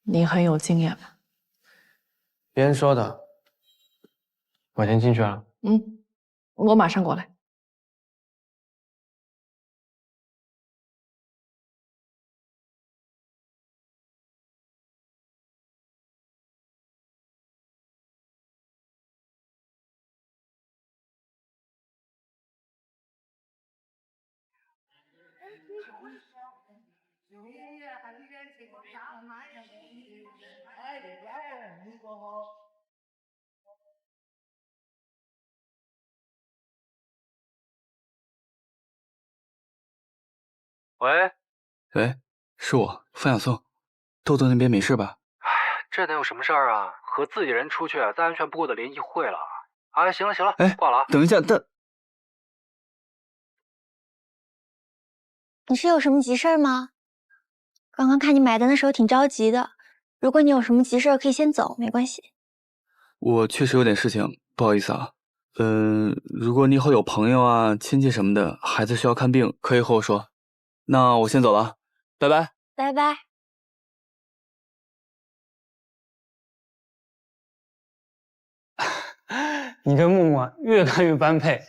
Speaker 4: 你很有经验吧？
Speaker 14: 别人说的。我先进去了。
Speaker 4: 我马上过来。
Speaker 17: 喂，是我，范晓颂。豆豆那边没事吧？
Speaker 22: 这能有什么事儿啊？和自己人出去，再安全不过的联谊会了。哎，行了，挂了啊。
Speaker 17: 等一下，
Speaker 3: 你是有什么急事吗？刚刚看你买单的时候挺着急的，如果你有什么急事可以先走，没关系。
Speaker 17: 我确实有点事情，不好意思啊。如果你以后有朋友啊、亲戚什么的，孩子需要看病，可以和我说。那我先走了，拜拜。
Speaker 3: 拜拜。
Speaker 23: 你跟木木啊，越看越般配。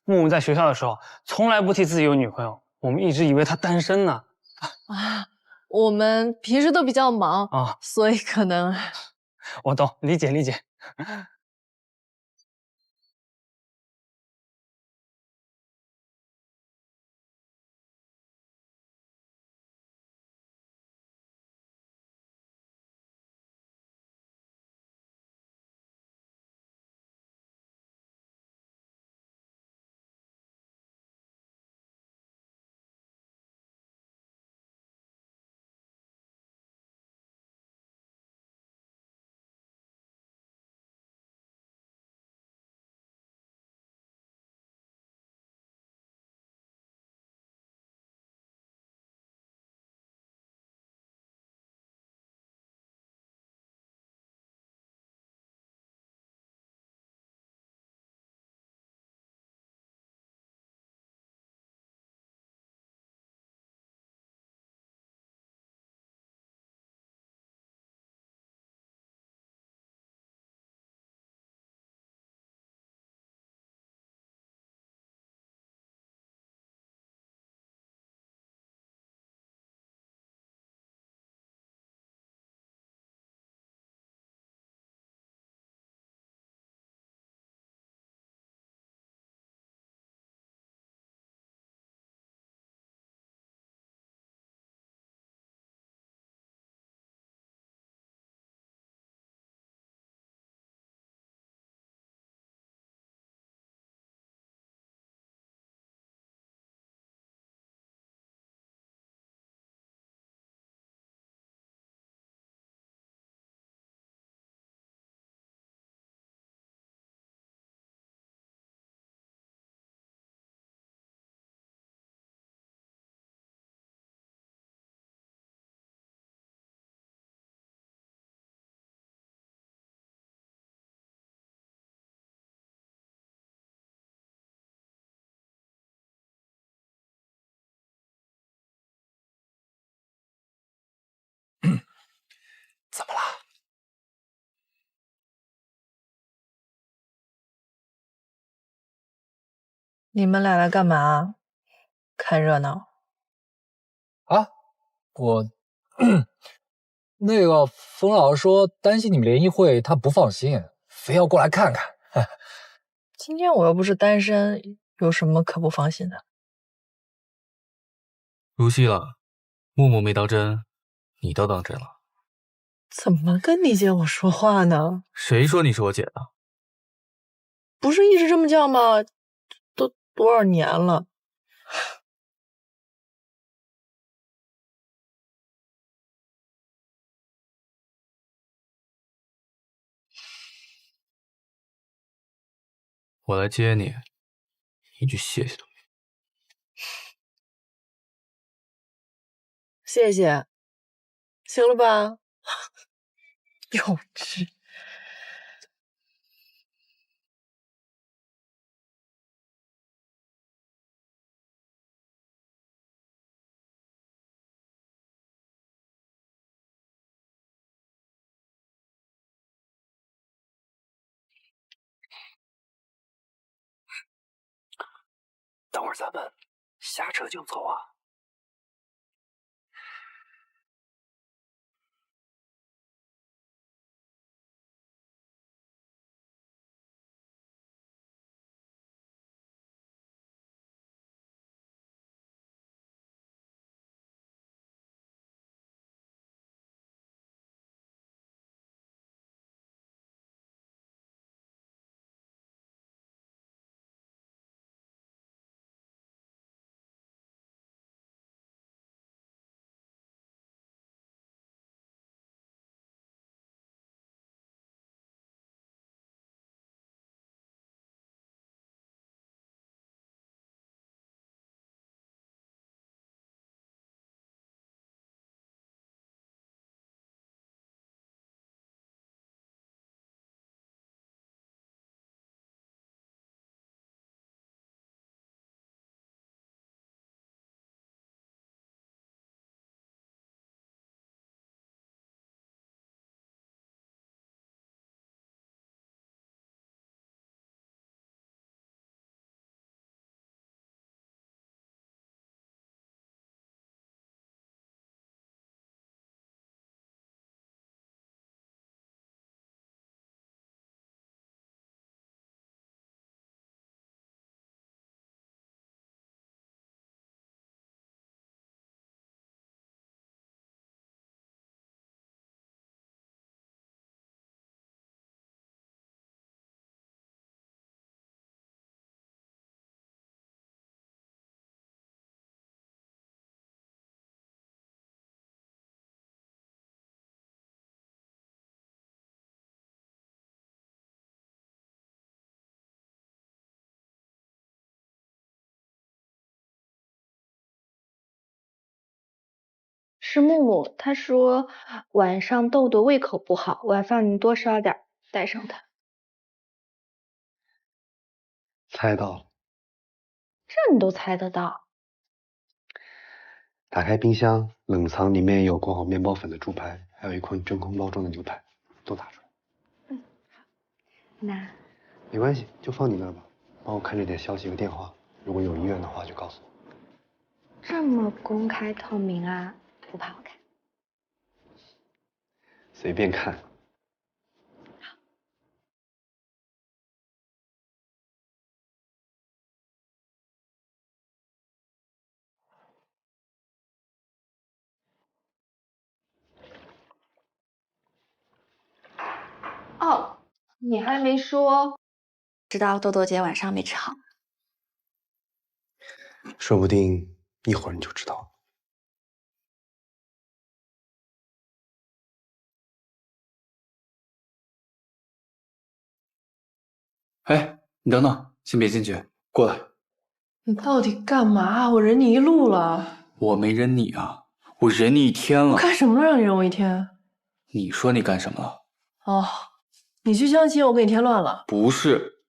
Speaker 23: 木木在学校的时候，从来不提自己有女朋友，我们一直以为他单身呢。
Speaker 4: 我们平时都比较忙
Speaker 23: 啊，
Speaker 4: 所以可能……
Speaker 23: 我懂，理解。
Speaker 22: 怎么了？
Speaker 4: 你们俩来干嘛？看热闹？
Speaker 22: 啊，我那个冯老师说担心你们联谊会，他不放心，非要过来看看。
Speaker 4: 今天我又不是单身，有什么可不放心的？
Speaker 17: 入戏了，木木没当真，你倒当真了。
Speaker 4: 怎么跟你姐我说话呢？
Speaker 17: 谁说你是我姐的？
Speaker 4: 不是一直这么叫吗？都多少年了。
Speaker 17: 我来接你，一句谢谢都没有。
Speaker 4: 谢谢，行了吧？幼稚。
Speaker 22: 等会儿咱们下车就走啊。
Speaker 13: 是木木，他说晚上豆豆胃口不好，晚饭你多烧点，带上他。
Speaker 8: 猜到了，
Speaker 13: 这你都猜得到？
Speaker 8: 打开冰箱，冷藏里面有裹好面包粉的猪排，还有一捆真空包装的牛排，都拿出来。
Speaker 13: 那
Speaker 8: 没关系，就放你那儿吧，帮我看着点消息和电话，如果有医院的话就告诉我。
Speaker 13: 这么公开透明啊？不怕我看？
Speaker 8: 随便看。
Speaker 13: 哦，你还没说，知道豆豆姐晚上没吃好。
Speaker 8: 说不定一会儿你就知道了。
Speaker 17: 哎，你等等，先别进去，过来。
Speaker 4: 你到底干嘛？我忍你一路了。
Speaker 17: 我没忍你啊，我忍你一天了。
Speaker 4: 我干什么了让你忍我一天？
Speaker 17: 你说你干什么了？
Speaker 4: 哦，你去相亲，我给你添乱了。
Speaker 17: 不是，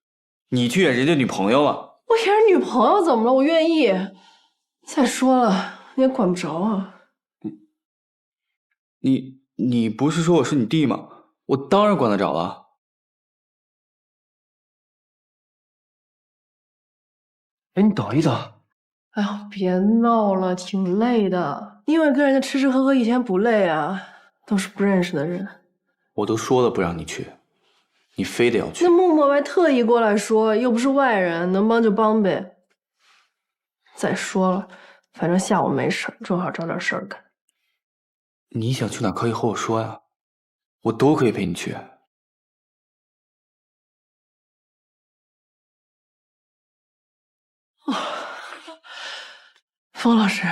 Speaker 17: 你去演人家女朋友了。
Speaker 4: 我演人女朋友怎么了？我愿意。再说了，你也管不着啊。
Speaker 17: 你不是说我是你弟吗？我当然管得着了。
Speaker 14: 哎，你等一等。
Speaker 4: 哎呀，别闹了，挺累的。你以为跟人家吃吃喝喝一天不累啊？都是不认识的人。
Speaker 17: 我都说了不让你去，你非得要去。
Speaker 4: 那默默还特意过来说，又不是外人，能帮就帮呗。再说了，反正下午没事，正好找点事儿干。
Speaker 17: 你想去哪可以和我说呀，我都可以陪你去。
Speaker 4: 风老师，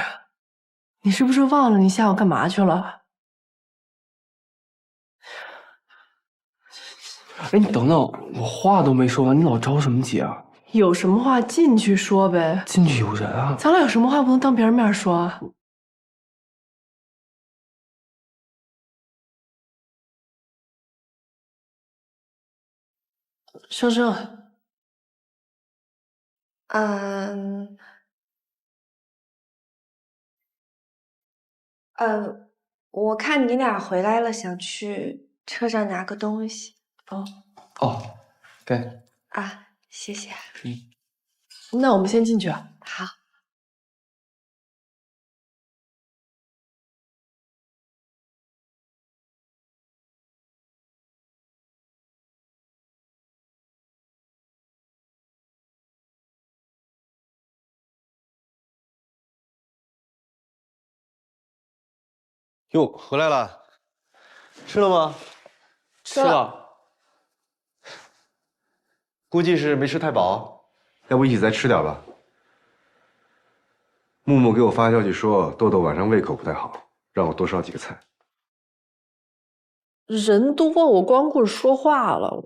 Speaker 4: 你是不是忘了你下午干嘛去了？
Speaker 14: 哎，你等等，我话都没说完，你老着什么急啊？
Speaker 4: 有什么话进去说呗。
Speaker 14: 进去有人啊！
Speaker 4: 咱俩有什么话不能当别人面说啊？生生，
Speaker 7: 我看你俩回来了，想去车站拿个东西。
Speaker 14: 哦，给。
Speaker 7: 啊，谢谢。
Speaker 4: 那我们先进去啊。
Speaker 7: 好。
Speaker 16: 哟，回来了，吃了吗？
Speaker 4: 吃了。
Speaker 16: 估计是没吃太饱，要不一起再吃点吧。木木给我发消息说豆豆晚上胃口不太好，让我多烧几个菜。
Speaker 4: 人多，我光顾着说话了。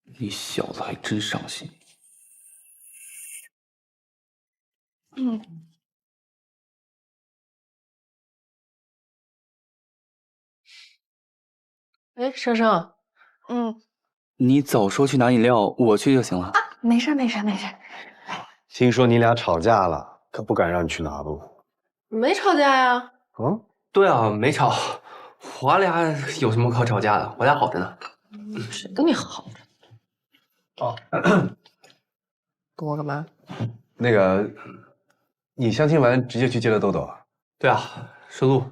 Speaker 17: 你小子还真伤心。
Speaker 4: 哎，生生，
Speaker 17: 你早说去拿饮料，我去就行了。
Speaker 7: 没事没事没事。
Speaker 16: 听说你俩吵架了，可不敢让你去拿不？
Speaker 4: 没吵架呀。
Speaker 14: 对啊，没吵。我俩有什么可吵架的？我俩好着呢。
Speaker 4: 谁跟你好着？
Speaker 14: 哦，
Speaker 4: 跟我干嘛？
Speaker 16: 那个，你相亲完直接去接了豆豆啊？
Speaker 14: 对啊，顺路。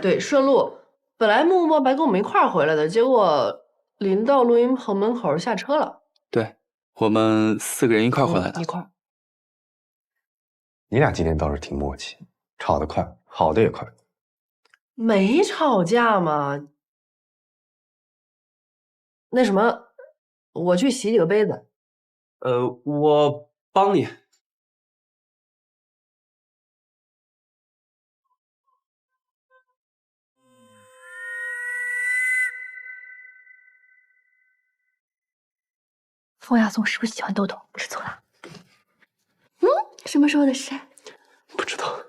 Speaker 4: 对，顺路。本来木木白跟我们一块儿回来的，结果临到录音棚门口下车了。
Speaker 17: 对，我们4个人一块儿回来的。
Speaker 4: 一块儿。
Speaker 16: 你俩今天倒是挺默契，吵得快，好的也快。
Speaker 4: 没吵架嘛。那什么，我去洗几个杯子。
Speaker 14: 我帮你。
Speaker 7: 风雅颂是不是喜欢豆豆？吃醋了？什么时候的事？
Speaker 14: 不知道。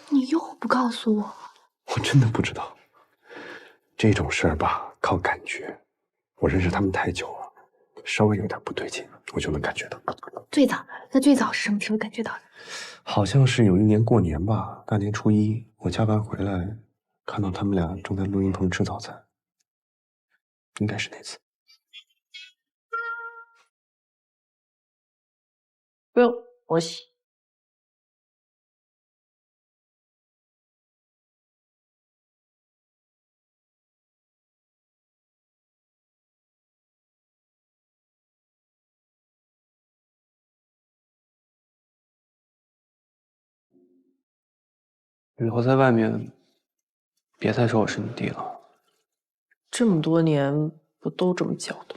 Speaker 7: 你又不告诉我。
Speaker 16: 我真的不知道。这种事儿吧，靠感觉。我认识他们太久了，稍微有点不对劲，我就能感觉到。
Speaker 7: 最早是什么时候感觉到的？
Speaker 16: 好像是有一年过年吧，大年初一，我加班回来，看到他们俩正在录音棚吃早餐，应该是那次。
Speaker 4: 不用，我洗。
Speaker 14: 以后在外面，别再说我是你弟了。
Speaker 4: 这么多年不都这么叫的？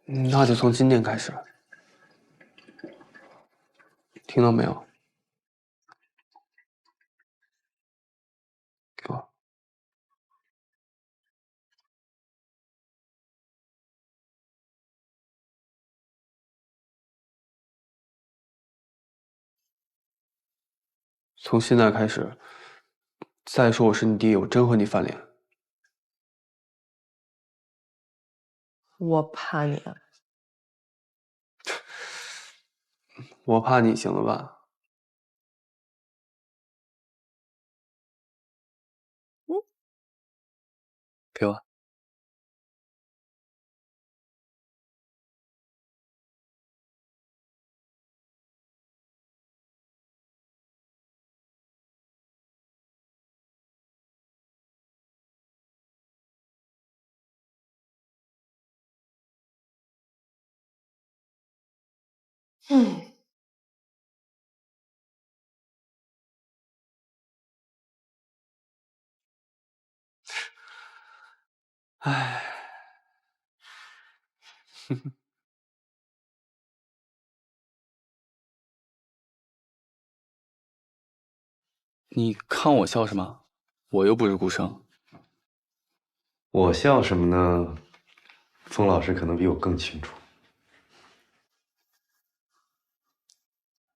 Speaker 14: 那就从今天开始，听到没有？给我。从现在开始，再说我是你弟，我真和你翻脸。
Speaker 4: 我怕你啊！
Speaker 14: 我怕你，行了吧？
Speaker 17: 唉，你看我笑什么？我又不是孤生。
Speaker 16: 我笑什么呢？风老师可能比我更清楚。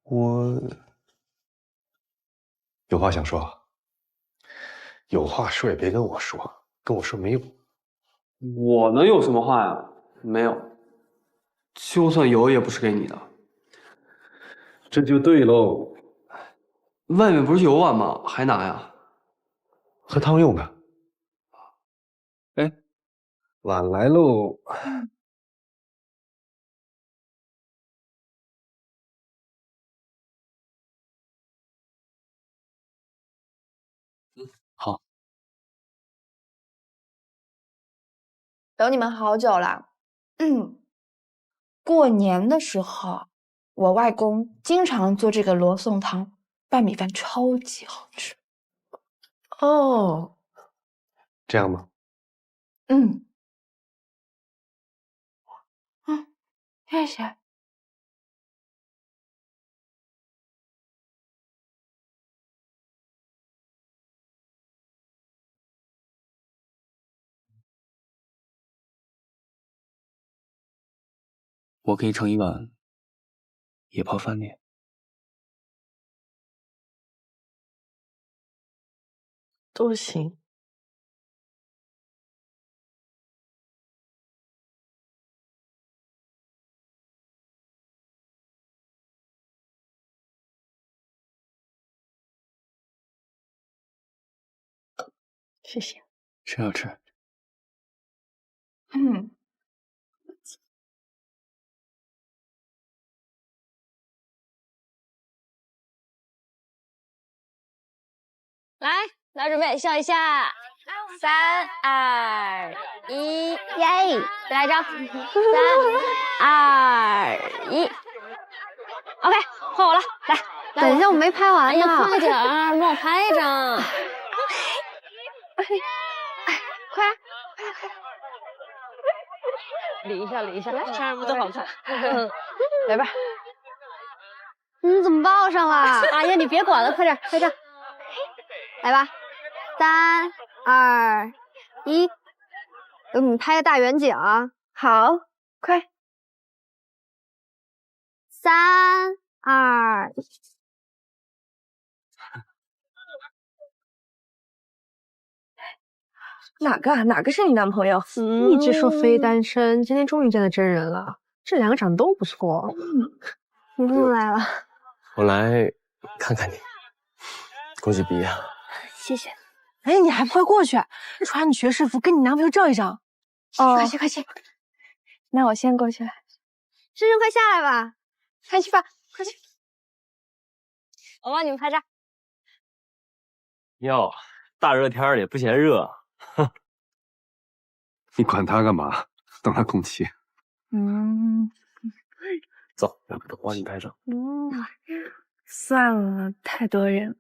Speaker 16: 我有话想说，有话说也别跟我说，跟我说没用。
Speaker 1: 我能有什么话呀？没有，就算有，也不是给你的。
Speaker 16: 这就对喽。
Speaker 1: 外面不是有碗吗？还拿呀？
Speaker 16: 喝汤用的。
Speaker 17: 哎，
Speaker 16: 碗来喽。
Speaker 17: 好。
Speaker 7: 等你们好久了。过年的时候，我外公经常做这个罗宋汤，拌米饭超级好吃。
Speaker 4: 哦，
Speaker 16: 这样吗？
Speaker 7: 谢谢。
Speaker 17: 我给你盛一碗野泡饭面。
Speaker 4: 都行。谢谢。
Speaker 17: 吃啊吃。
Speaker 3: 来准备笑一下，3、2、1，耶！再来一张，3、2、1。OK， 换我了，来，
Speaker 7: 等一下，我没拍完呢。
Speaker 3: 哎呀，快点儿，帮我拍一张。快，理一下，穿什么都好看。来吧。
Speaker 7: 你怎么抱上了？
Speaker 3: 哎呀，你别管了，快点拍照。
Speaker 7: 来吧，3、2、1，给你们拍个大远景啊！好，快，3、2。
Speaker 2: 哪个是你男朋友？一直说非单身，今天终于见到真人了。这2个长得都不错。
Speaker 7: 你怎么来了？
Speaker 14: 我来看看你，恭喜毕业。
Speaker 2: 谢谢。哎，你还不快过去，穿着学士服跟你男朋友照一张。
Speaker 7: 哦，
Speaker 2: 快去！
Speaker 7: 那我先过去了。深深，快下来吧，快去吧，快去。我帮你们拍照。
Speaker 14: 哟，大热天儿也不嫌热。哼，
Speaker 16: 你管他干嘛？当他空气。
Speaker 14: 走，我帮你拍照。
Speaker 2: 算了，太多人了。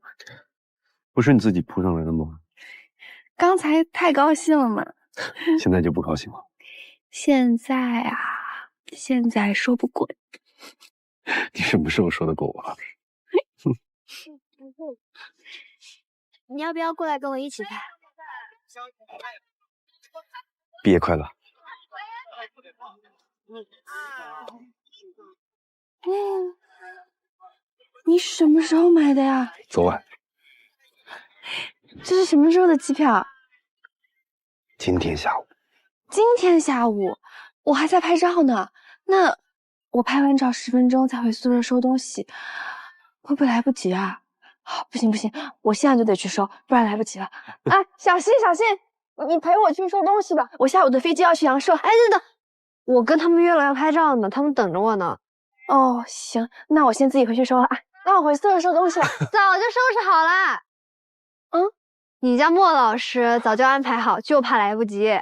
Speaker 16: 不是你自己扑上来的吗？
Speaker 2: 刚才太高兴了嘛。
Speaker 16: 现在就不高兴了？
Speaker 2: 现在说不过。
Speaker 16: 你什么时候说得过我了？
Speaker 3: 你要不要过来跟我一起拍？
Speaker 16: 毕业快乐。
Speaker 2: 你什么时候买的呀？
Speaker 16: 昨晚。
Speaker 2: 这是什么时候的机票？
Speaker 16: 今天下午。
Speaker 2: 今天下午，我还在拍照呢。那我拍完照10分钟才回宿舍收东西，会不会来不及啊？不行，我现在就得去收，不然来不及了。哎，小新，你陪我去收东西吧，我下午的飞机要去阳朔。
Speaker 7: 哎，等等，我跟他们约了要拍照呢，他们等着我呢。
Speaker 2: 哦，行，那我先自己回去收了啊。那我回宿舍收东西了，
Speaker 7: 早就收拾好了。你家莫老师早就安排好，就怕来不及。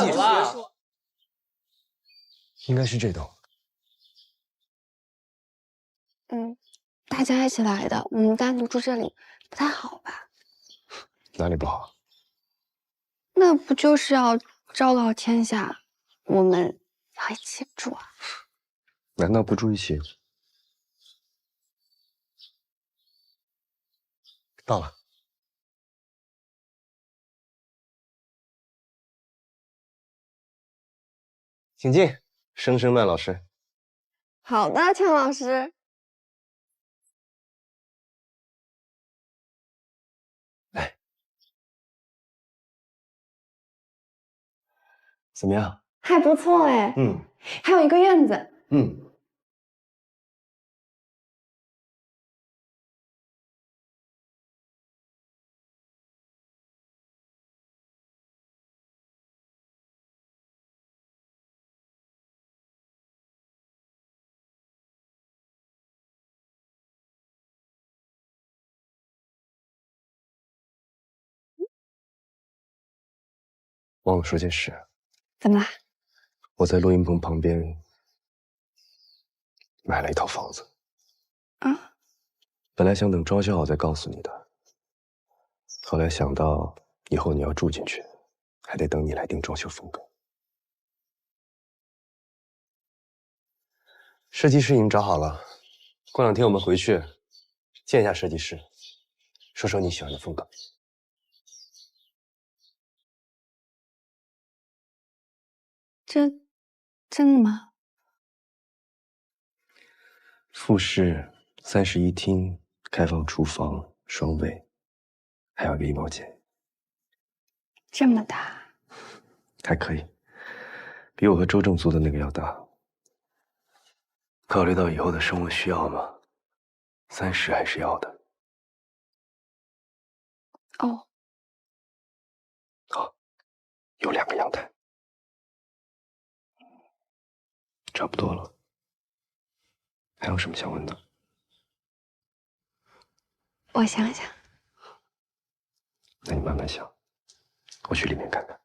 Speaker 22: 怎么了？
Speaker 16: 应该是这栋。
Speaker 2: 大家一起来的，我们单独住这里不太好吧？
Speaker 16: 哪里不好？
Speaker 2: 那不就是要昭告天下，我们要一起住啊？
Speaker 16: 难道不住一起？到了。请进，生生曼老师。
Speaker 2: 好的，钱老师。
Speaker 16: 怎么样？
Speaker 2: 还不错哎。还有一个院子。
Speaker 16: 忘了说件事。
Speaker 2: 怎么啦？
Speaker 16: 我在录音棚旁边买了一套房子。
Speaker 2: 啊？
Speaker 16: 本来想等装修好再告诉你的，后来想到以后你要住进去，还得等你来定装修风格。设计师已经找好了，过2天我们回去见一下设计师，说说你喜欢的风格。
Speaker 2: 真的吗？
Speaker 16: 复式31厅，开放厨房，双卫，还有个衣帽间。
Speaker 2: 这么大？
Speaker 16: 还可以，比我和周正租的那个要大。考虑到以后的生活需要嘛，30还是要的。
Speaker 2: 哦。
Speaker 16: 好，有2个阳台。差不多了。还有什么想问的？
Speaker 2: 我想想。
Speaker 16: 那你慢慢想，我去里面看看。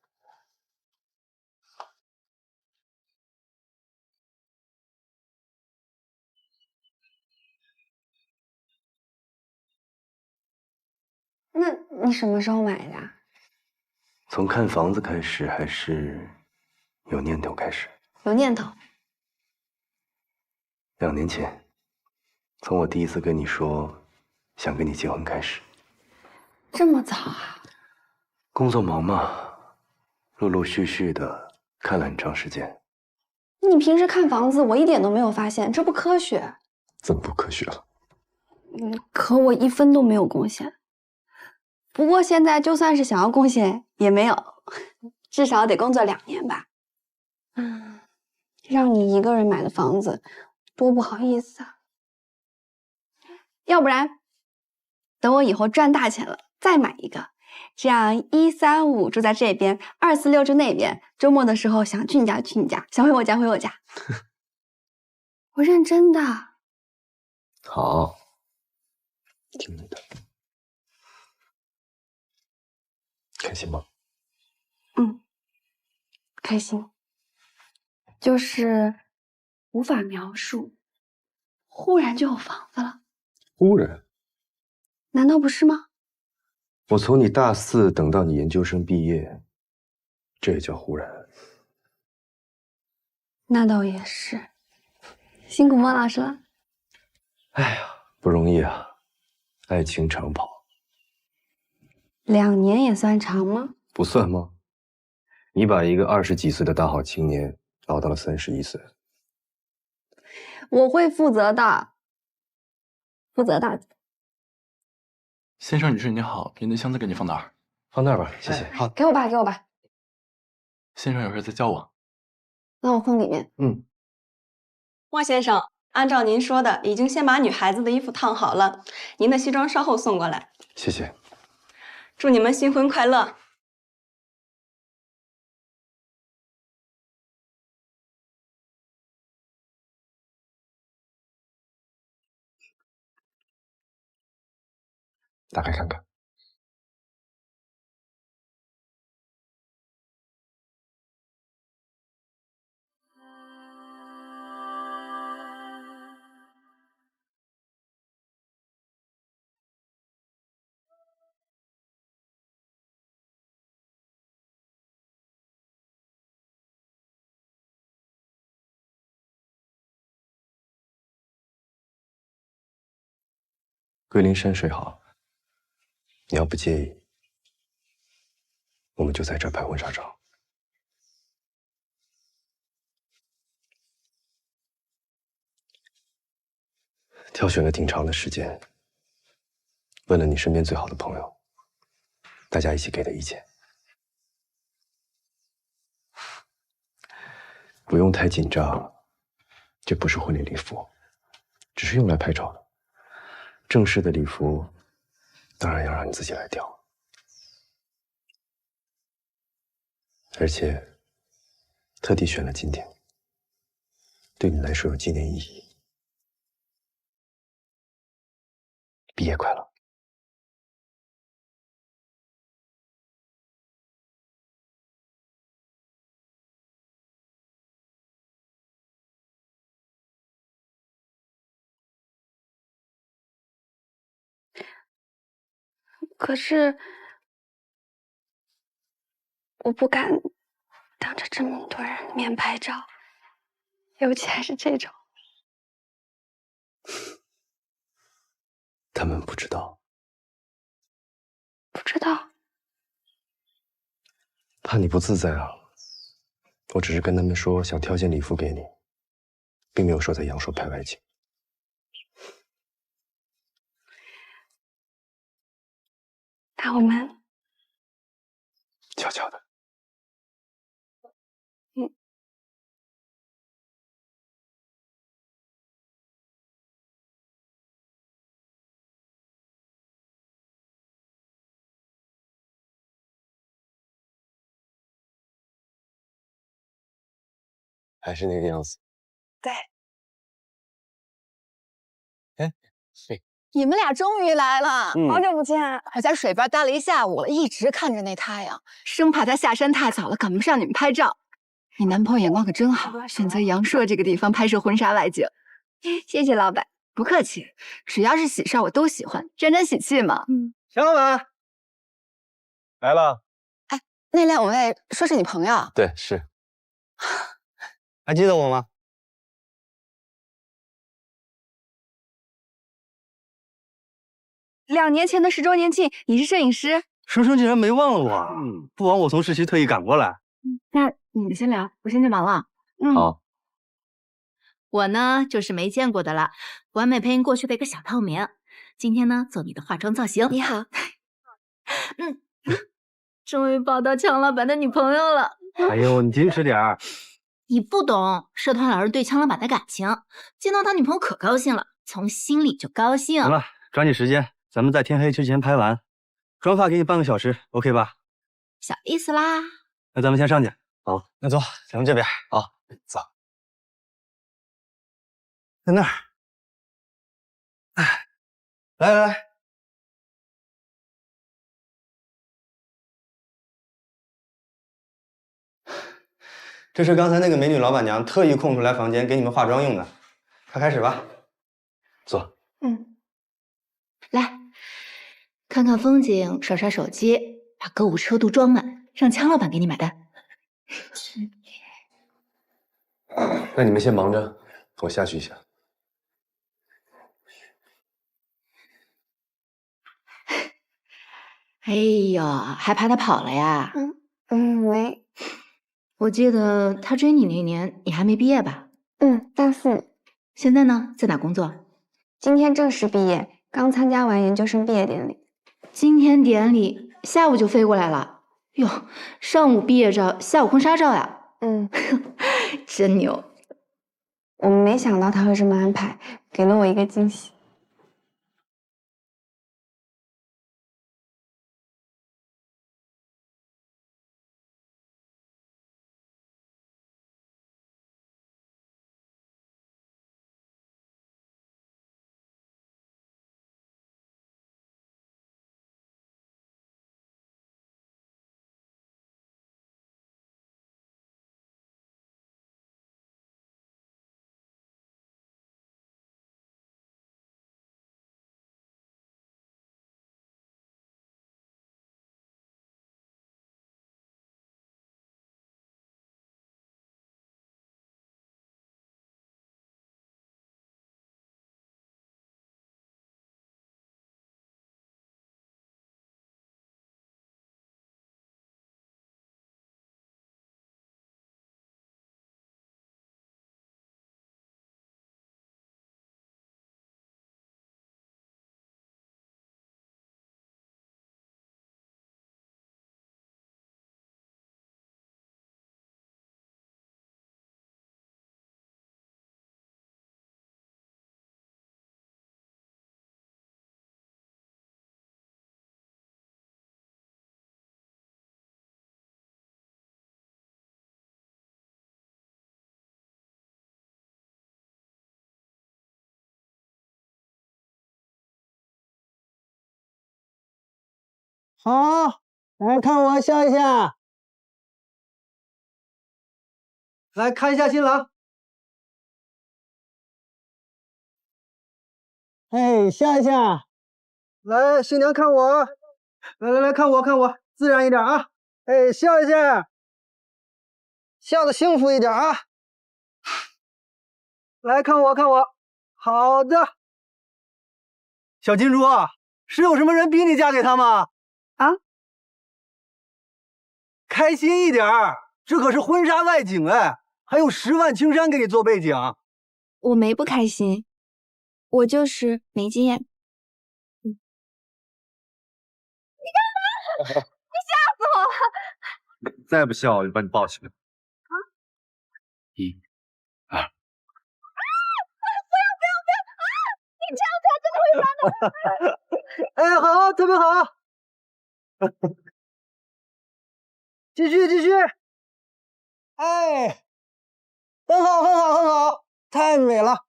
Speaker 2: 那你什么时候买的？
Speaker 16: 从看房子开始，还是有念头开始？
Speaker 2: 有念头。
Speaker 16: 2年前，从我第一次跟你说想跟你结婚开始。
Speaker 2: 这么早啊？
Speaker 16: 工作忙嘛，陆陆续续的看了很长时间。
Speaker 2: 你平时看房子，我一点都没有发现，这不科学。
Speaker 16: 怎么不科学了？
Speaker 2: 可我1分都没有贡献。不过现在就算是想要贡献也没有，至少得工作2年吧。让你一个人买的房子，多不好意思啊。要不然，等我以后赚大钱了再买一个，这样1、3、5住在这边，2、4、6住那边。周末的时候想去你家去你家，想回我家回我家。我认真的。
Speaker 16: 好，听你的。开心吗？
Speaker 2: 开心。就是无法描述，忽然就有房子了。
Speaker 16: 忽然？
Speaker 2: 难道不是吗？
Speaker 16: 我从你大4等到你研究生毕业，这也叫忽然。
Speaker 2: 那倒也是，辛苦孟老师了。
Speaker 16: 哎呀，不容易啊，爱情长跑。
Speaker 2: 2年也算长吗？
Speaker 16: 不算吗？你把一个20几岁的大好青年熬到了31岁。
Speaker 2: 我会负责的，负责大的。
Speaker 17: 先生女士您好，您的箱子给你放哪儿？
Speaker 16: 放那儿吧，谢谢。
Speaker 2: 好，给我吧，给我吧。
Speaker 17: 先生有事再叫我。
Speaker 2: 那我放里面。
Speaker 6: 莫先生，按照您说的，已经先把女孩子的衣服烫好了，您的西装稍后送过来。
Speaker 16: 谢谢。
Speaker 6: 祝你们新婚快乐。
Speaker 16: 打开看看。
Speaker 8: 桂林山水好，你要不介意，我们就在这儿拍婚纱照。挑选了挺长的时间，问了你身边最好的朋友，大家一起给的意见。不用太紧张，这不是婚礼礼服，只是用来拍照的。正式的礼服，当然要让你自己来挑。而且，特地选了今天，对你来说有纪念意义。毕业快乐！
Speaker 2: 可是我不敢当着这么多人的面拍照，尤其还是这种。
Speaker 8: 他们不知道，
Speaker 2: 不知道，
Speaker 8: 怕你不自在啊。我只是跟他们说想挑件礼服给你，并没有说在阳朔拍外景。
Speaker 2: 那我们
Speaker 8: 悄悄的。还是那个样子。
Speaker 2: 对。
Speaker 9: 哎，
Speaker 8: 嘿，
Speaker 9: 你们俩终于来了，
Speaker 2: 好久不见。
Speaker 9: 我在水边待了一下午了，一直看着那太阳，生怕它下山太早了赶不上你们拍照。你男朋友眼光可真好，选择阳朔这个地方拍摄婚纱外景。
Speaker 2: 谢谢老板。
Speaker 9: 不客气，只要是喜事我都喜欢，沾沾喜气嘛。
Speaker 14: 钱老板来了。
Speaker 9: 哎，那两位说是你朋友？
Speaker 8: 对，是。
Speaker 14: 还记得我吗
Speaker 2: ？2年前的10周年庆，你是摄影师？
Speaker 14: 生生竟然没忘了我，不枉我从市区特意赶过来。
Speaker 2: 那你们先聊，我先去忙了。
Speaker 8: 好。
Speaker 19: 我呢就是没见过的了，完美配音过去的一个小透明。今天呢做你的化妆造型。
Speaker 2: 你好。
Speaker 19: 终于抱到强老板的女朋友了。
Speaker 14: 哎呦，你矜持点儿。
Speaker 19: 你不懂社团老师对强老板的感情，见到他女朋友可高兴了，从心里就高兴。
Speaker 14: 行了，抓紧时间，咱们在天黑之前拍完。妆发给你半个小时 ，OK 吧？
Speaker 19: 小意思啦。
Speaker 14: 那咱们先上去。好，那走，咱们这边。
Speaker 8: 好，走。
Speaker 14: 在那儿。哎，来来来。这是刚才那个美女老板娘特意空出来房间给你们化妆用的，快开始吧。
Speaker 8: 坐。
Speaker 19: 来，看看风景，刷刷手机，把购物车都装满，让强老板给你买单。
Speaker 8: 那你们先忙着，我下去一下。
Speaker 19: 哎呦，还怕他跑了呀？
Speaker 2: 没。
Speaker 19: 我记得他追你那年，你还没毕业吧？
Speaker 2: 大4。
Speaker 19: 现在呢，在哪工作？
Speaker 2: 今天正式毕业，刚参加完研究生毕业典礼。
Speaker 19: 今天典礼，下午就飞过来了。哟，上午毕业照，下午婚纱照呀？真牛。
Speaker 2: 我们没想到他会这么安排，给了我一个惊喜。
Speaker 10: 好，来看我笑一下。来看一下新郎。哎，笑一下。来，新娘看我。来，看我，自然一点啊。哎，笑一下，笑得幸福一点啊。来看我。好的。小金珠，是有什么人逼你嫁给他吗？
Speaker 2: 啊？
Speaker 10: 开心一点儿，这可是婚纱外景哎，还有10万青山给你做背景。
Speaker 2: 我没不开心，我就是没经验。
Speaker 10: 你
Speaker 7: 干嘛？你吓死我了！
Speaker 16: 再不笑，我就把你抱起来。
Speaker 7: 啊
Speaker 16: ！1、2。
Speaker 7: 你这样才真的会伤的。
Speaker 10: 哎，好，特别好。继续。哎，很好，太美了。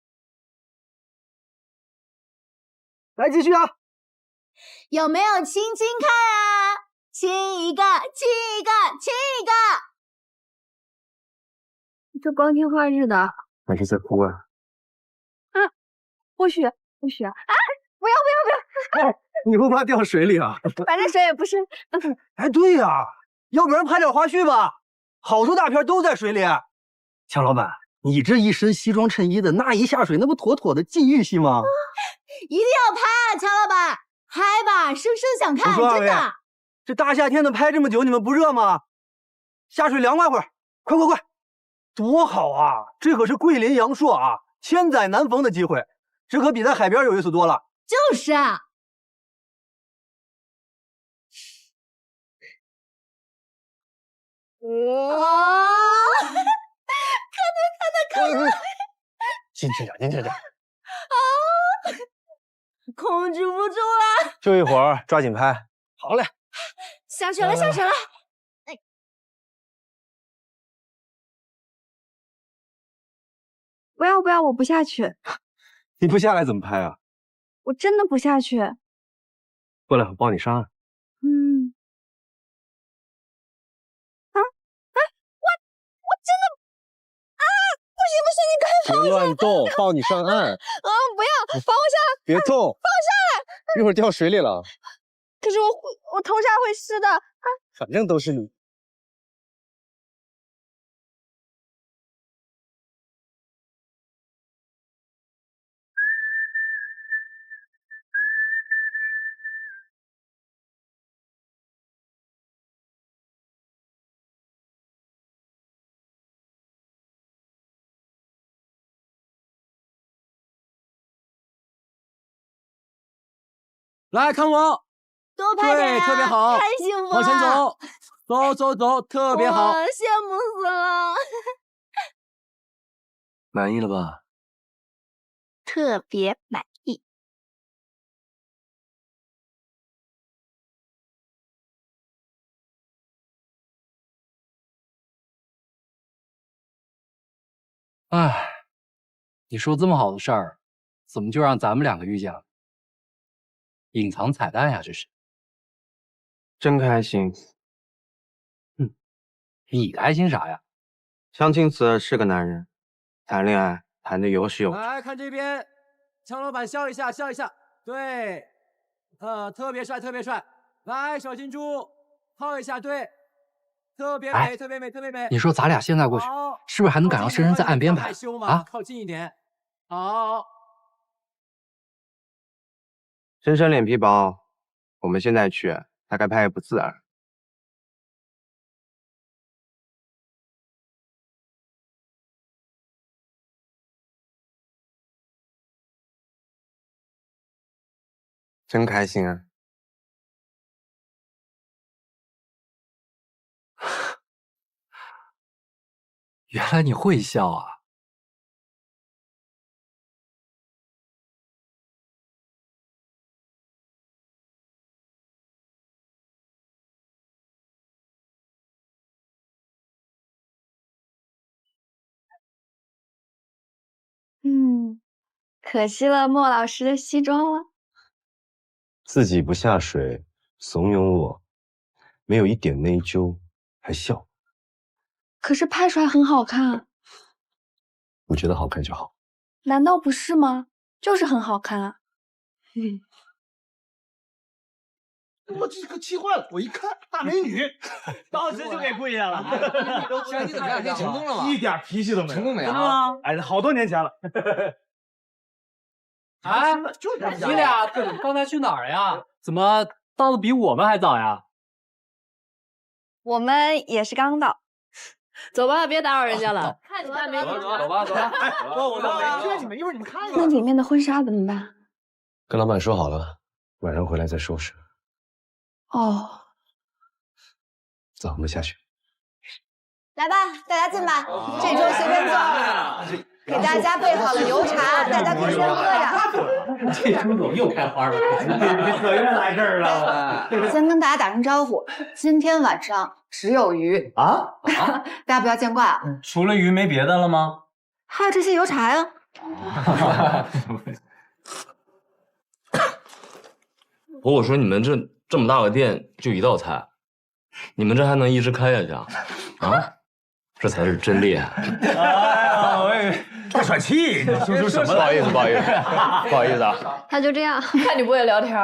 Speaker 10: 来，继续啊。
Speaker 19: 有没有亲看啊？亲一个。
Speaker 2: 这光天化日的，
Speaker 16: 还是在户外。
Speaker 2: 不许啊！
Speaker 7: 不要！
Speaker 10: 哎，你不怕掉水里啊？
Speaker 2: 反正水也不深。
Speaker 10: 哎，对呀，要不然拍点花絮吧，好多大片都在水里。强老板，你这一身西装衬衣的，那一下水，那不妥妥的禁欲戏吗？
Speaker 19: 一定要拍啊，强老板，拍吧，生想看，真的。
Speaker 10: 这大夏天的拍这么久，你们不热吗？下水凉快会儿，快！多好啊！这可是桂林阳朔啊，千载难逢的机会，这可比在海边有意思多了。
Speaker 19: 就是啊。看得。
Speaker 10: 进去点。
Speaker 19: 控制不住了。
Speaker 10: 就一会儿，抓紧拍。好嘞。
Speaker 19: 下水了。哎，
Speaker 2: 不要，我不下去。
Speaker 16: 你不下来怎么拍啊？
Speaker 2: 我真的不下去。
Speaker 16: 过来，我抱你上岸。
Speaker 7: 我真的不行，你赶紧放
Speaker 16: 别乱动，抱你上岸。
Speaker 7: 不要，放我下来！
Speaker 16: 别动，
Speaker 7: 放我下来！
Speaker 16: 一会儿掉水里了。
Speaker 7: 可是我头纱会湿的啊！
Speaker 16: 反正都是你。
Speaker 10: 来看我，
Speaker 19: 多拍点
Speaker 10: 对，特别好，
Speaker 19: 太幸福了。
Speaker 10: 往前走，特别好，
Speaker 19: 羡慕死了。
Speaker 16: 满意了吧？
Speaker 2: 特别满意。
Speaker 22: 哎，你说这么好的事儿，怎么就让咱们2个遇见了？隐藏彩蛋呀，这是。
Speaker 14: 真开心。
Speaker 22: 你开心啥呀？
Speaker 14: 江青瓷是个男人，谈恋爱谈的有始有终。
Speaker 10: 来看这边，强老板笑一下，对，特别帅。来，小金猪泡一下，对，特别美，特别美。
Speaker 22: 你说咱俩现在过去，是不是还能赶上深深在岸边拍啊？
Speaker 10: 靠近一点，好。
Speaker 14: 深深脸皮薄，我们现在去，大概拍也不自然。真开心啊！
Speaker 22: 原来你会笑啊！
Speaker 2: 可惜了莫老师的西装了。
Speaker 16: 自己不下水，怂恿我没有一点内疚，还笑。
Speaker 2: 可是拍出来很好看，
Speaker 16: 我觉得好看就好。
Speaker 2: 难道不是吗？就是很好看啊。
Speaker 21: 我这个气坏了！我一看大美女，当时就给跪下了。
Speaker 11: 相亲怎么样？你成功了吗？
Speaker 21: 一点脾气都没有。
Speaker 11: 成功没有？
Speaker 21: 哎，好多年前了。
Speaker 22: 哎，你俩刚才去哪儿呀？怎么到的比我们还早呀？
Speaker 7: 我们也是刚到。
Speaker 15: 走吧，别打扰人家了。
Speaker 22: 看你们美女，走吧。
Speaker 21: 哎，我约你们，一会儿你们看一
Speaker 2: 那里面的婚纱怎么办？
Speaker 16: 跟老板说好了，晚上回来再收拾。
Speaker 2: 哦，
Speaker 16: 走，我们下去。
Speaker 3: 来吧，大家进吧，这桌随便坐。给大家备好了油茶，大家可以先喝着。
Speaker 22: 这猪怎么又开花了？
Speaker 21: 可愿来这儿了。
Speaker 9: 先跟大家打声招呼，今天晚上只有鱼
Speaker 21: 啊！
Speaker 9: 大家不要见怪啊。
Speaker 21: 除了鱼没别的了吗？
Speaker 9: 还有这些油茶呀。
Speaker 1: 我说你们这么大个店就一道菜，你们这还能一直开下去啊？啊，这才是真厉害！
Speaker 21: 哎呀，我也不喘气，你说出什么来？
Speaker 1: 不好意思啊。
Speaker 7: 他就这样，
Speaker 15: 看你不会聊天，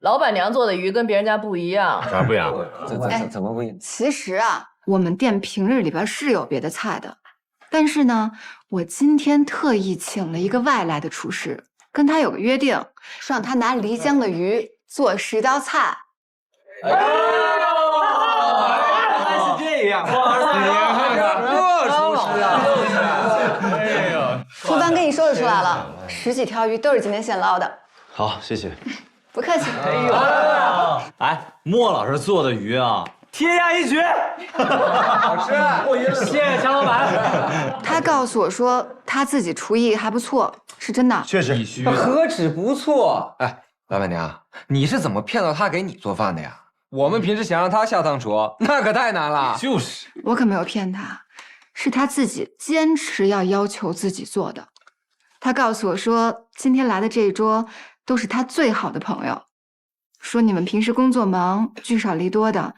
Speaker 15: 老板娘做的鱼跟别人家不一样。
Speaker 1: 啥不一样？
Speaker 11: 怎么不一样？
Speaker 9: 其实啊，我们店平日里边是有别的菜的，但是呢，我今天特意请了一个外来的厨师，跟他有个约定，说让他拿漓江的鱼做10道菜。
Speaker 21: 原来是这样，
Speaker 11: 这厨师啊！
Speaker 21: 哎呦，
Speaker 9: 厨房给你收拾出来了，10几条鱼都是今天现捞的。
Speaker 16: 好，谢谢。
Speaker 9: 不客气。
Speaker 21: 哎，莫老师做的鱼啊，天下一绝，好吃。
Speaker 22: 谢谢强老板。
Speaker 9: 他告诉我说他自己厨艺还不错，是真的。
Speaker 16: 确实，
Speaker 11: 何止不错？哎，老板娘，你是怎么骗到他给你做饭的呀？我们平时想让他下趟厨，那可太难了。
Speaker 21: 就是，
Speaker 9: 我可没有骗他，是他自己坚持要求自己做的。他告诉我说，今天来的这一桌都是他最好的朋友，说你们平时工作忙，聚少离多的，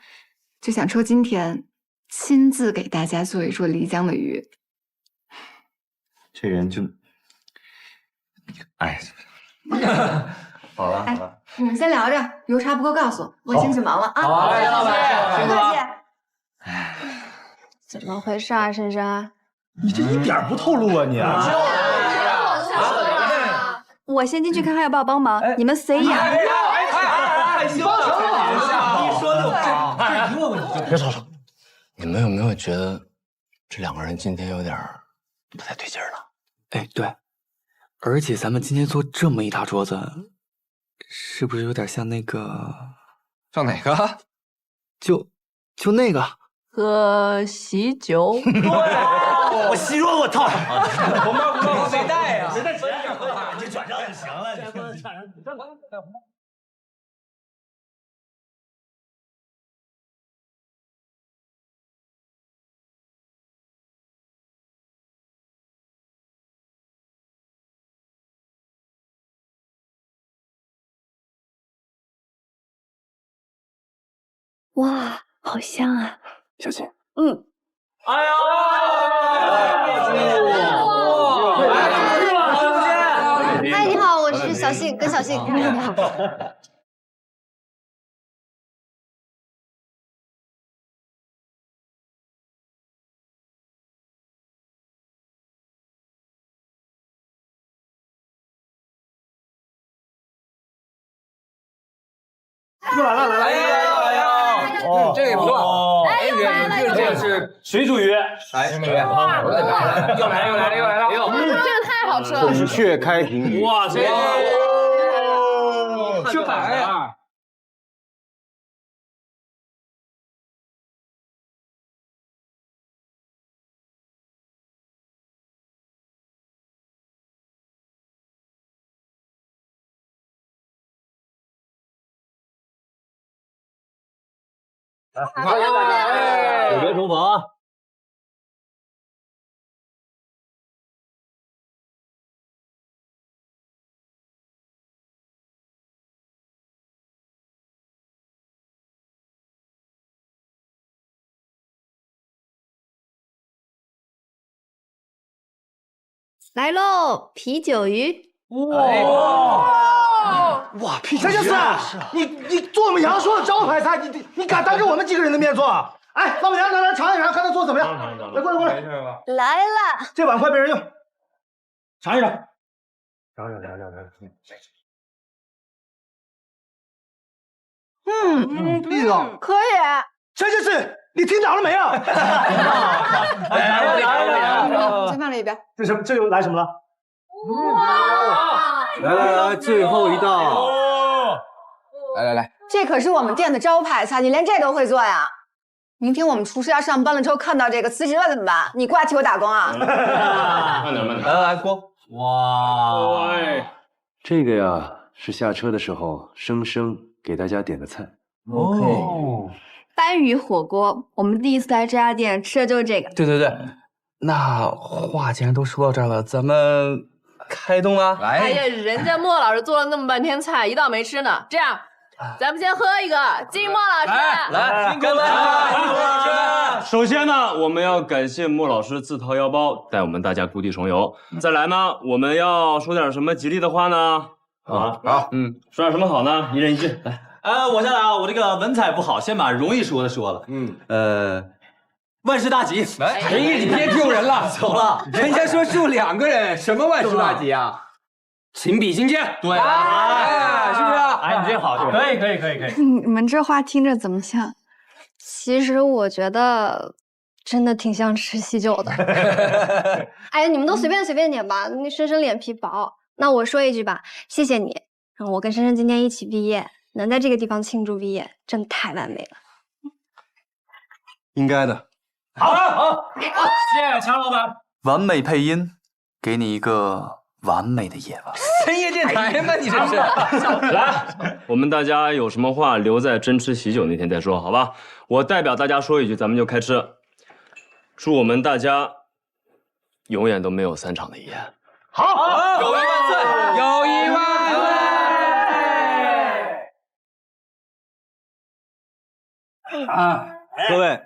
Speaker 9: 就想抽今天亲自给大家做一桌漓江的鱼。
Speaker 16: 这人就，哎，好了。
Speaker 9: 你们先聊着，油茶不够告诉我，我先去忙了啊。
Speaker 22: 好，谢谢老板，
Speaker 9: 不客气。
Speaker 2: 怎么回事啊，珊珊？
Speaker 21: 你这一点不透露啊你！
Speaker 7: 我先进去看看要不要帮忙，你们随意啊。
Speaker 21: 你帮什么忙？一说就好。这一个问题就
Speaker 1: 别吵吵。你们有没有觉得这2个人今天有点不太对劲儿呢？
Speaker 17: 哎，对，而且咱们今天做这么一大桌子，是不是有点像那个？
Speaker 11: 像哪个？
Speaker 17: 就那个。
Speaker 15: 喝喜酒。
Speaker 21: 我西装我套上。
Speaker 11: 红包没带呀？
Speaker 21: 谁带钱？你转账就行了。
Speaker 2: 哇，好香啊！
Speaker 1: 小心。
Speaker 21: 哎呦！
Speaker 3: 嗨，你好，我是小信，跟小信。你好。
Speaker 21: 又来了，来了！
Speaker 11: 这个也不错。
Speaker 21: 哎，又来了！这个是水煮鱼，
Speaker 11: 哎，水煮鱼，又来了！
Speaker 15: 这个太好吃了。
Speaker 16: 孔雀开屏鱼。
Speaker 21: 哇塞！
Speaker 11: 就白呀！
Speaker 21: 有别重逢啊！
Speaker 7: 来喽，啤酒鱼！
Speaker 10: 哇，啤酒鱼！陈家四，你做我们杨叔的招牌菜，你敢当着我们几个人的面做？哎，老板娘，来尝一尝，看他做怎么样？来，过来过来，
Speaker 7: 来了，
Speaker 10: 这碗筷没人用，尝一尝。尝。味道
Speaker 7: 可以。
Speaker 10: 陈家四，你听着了没啊？
Speaker 9: 先放在一边。
Speaker 10: 这什么？这又来什么了？
Speaker 7: 哇！
Speaker 10: 来，最后一道。
Speaker 11: 来，
Speaker 9: 这可是我们店的招牌菜，你连这都会做呀？明天我们厨师要上班了之后看到这个辞职了怎么办？你过来替我打工啊？
Speaker 1: 慢点。
Speaker 21: 来，锅。哇，
Speaker 8: 这个呀是下车的时候生生给大家点的菜。
Speaker 21: 哦，
Speaker 7: 鲅鱼火锅，我们第一次来这家店吃的就是这个。
Speaker 17: 对，那话既然都说到这儿了，咱们开动啊！
Speaker 15: 哎呀，人家莫老师做了那么半天菜，一道没吃呢。这样，咱们先喝一个，敬莫老师。
Speaker 21: 来，干杯！
Speaker 1: 首先呢，我们要感谢莫老师自掏腰包带我们大家故地重游。再来呢，我们要说点什么吉利的话呢？
Speaker 21: 好，
Speaker 1: 说点什么好呢？一人一句，来。
Speaker 21: 我先来啊，我这个文采不好，先把容易说的说了。万事大吉。
Speaker 11: 哎，你别丢人了，
Speaker 21: 走了。
Speaker 11: 人家说住2个人，什么万事大吉啊？
Speaker 17: 情比金坚。
Speaker 21: 对，
Speaker 11: 是不是？
Speaker 21: 哎，你这好，可以。
Speaker 7: 你们这话听着怎么像？其实我觉得真的挺像吃喜酒的。哎呀，你们都随便点吧，那深深脸皮薄。那我说一句吧，谢谢你让我跟深深今天一起毕业，能在这个地方庆祝毕业，真的太完美了。
Speaker 8: 应该的。
Speaker 21: 好，谢谢强老板。
Speaker 17: 完美配音，给你一个完美的夜晚。
Speaker 11: 深夜电台吗？你这是？
Speaker 1: 来，我们大家有什么话留在真吃喜酒那天再说，好吧？我代表大家说一句，咱们就开吃。祝我们大家永远都没有散场的遗憾。
Speaker 21: 好，友谊万岁！
Speaker 11: 友谊万岁！
Speaker 10: 各位，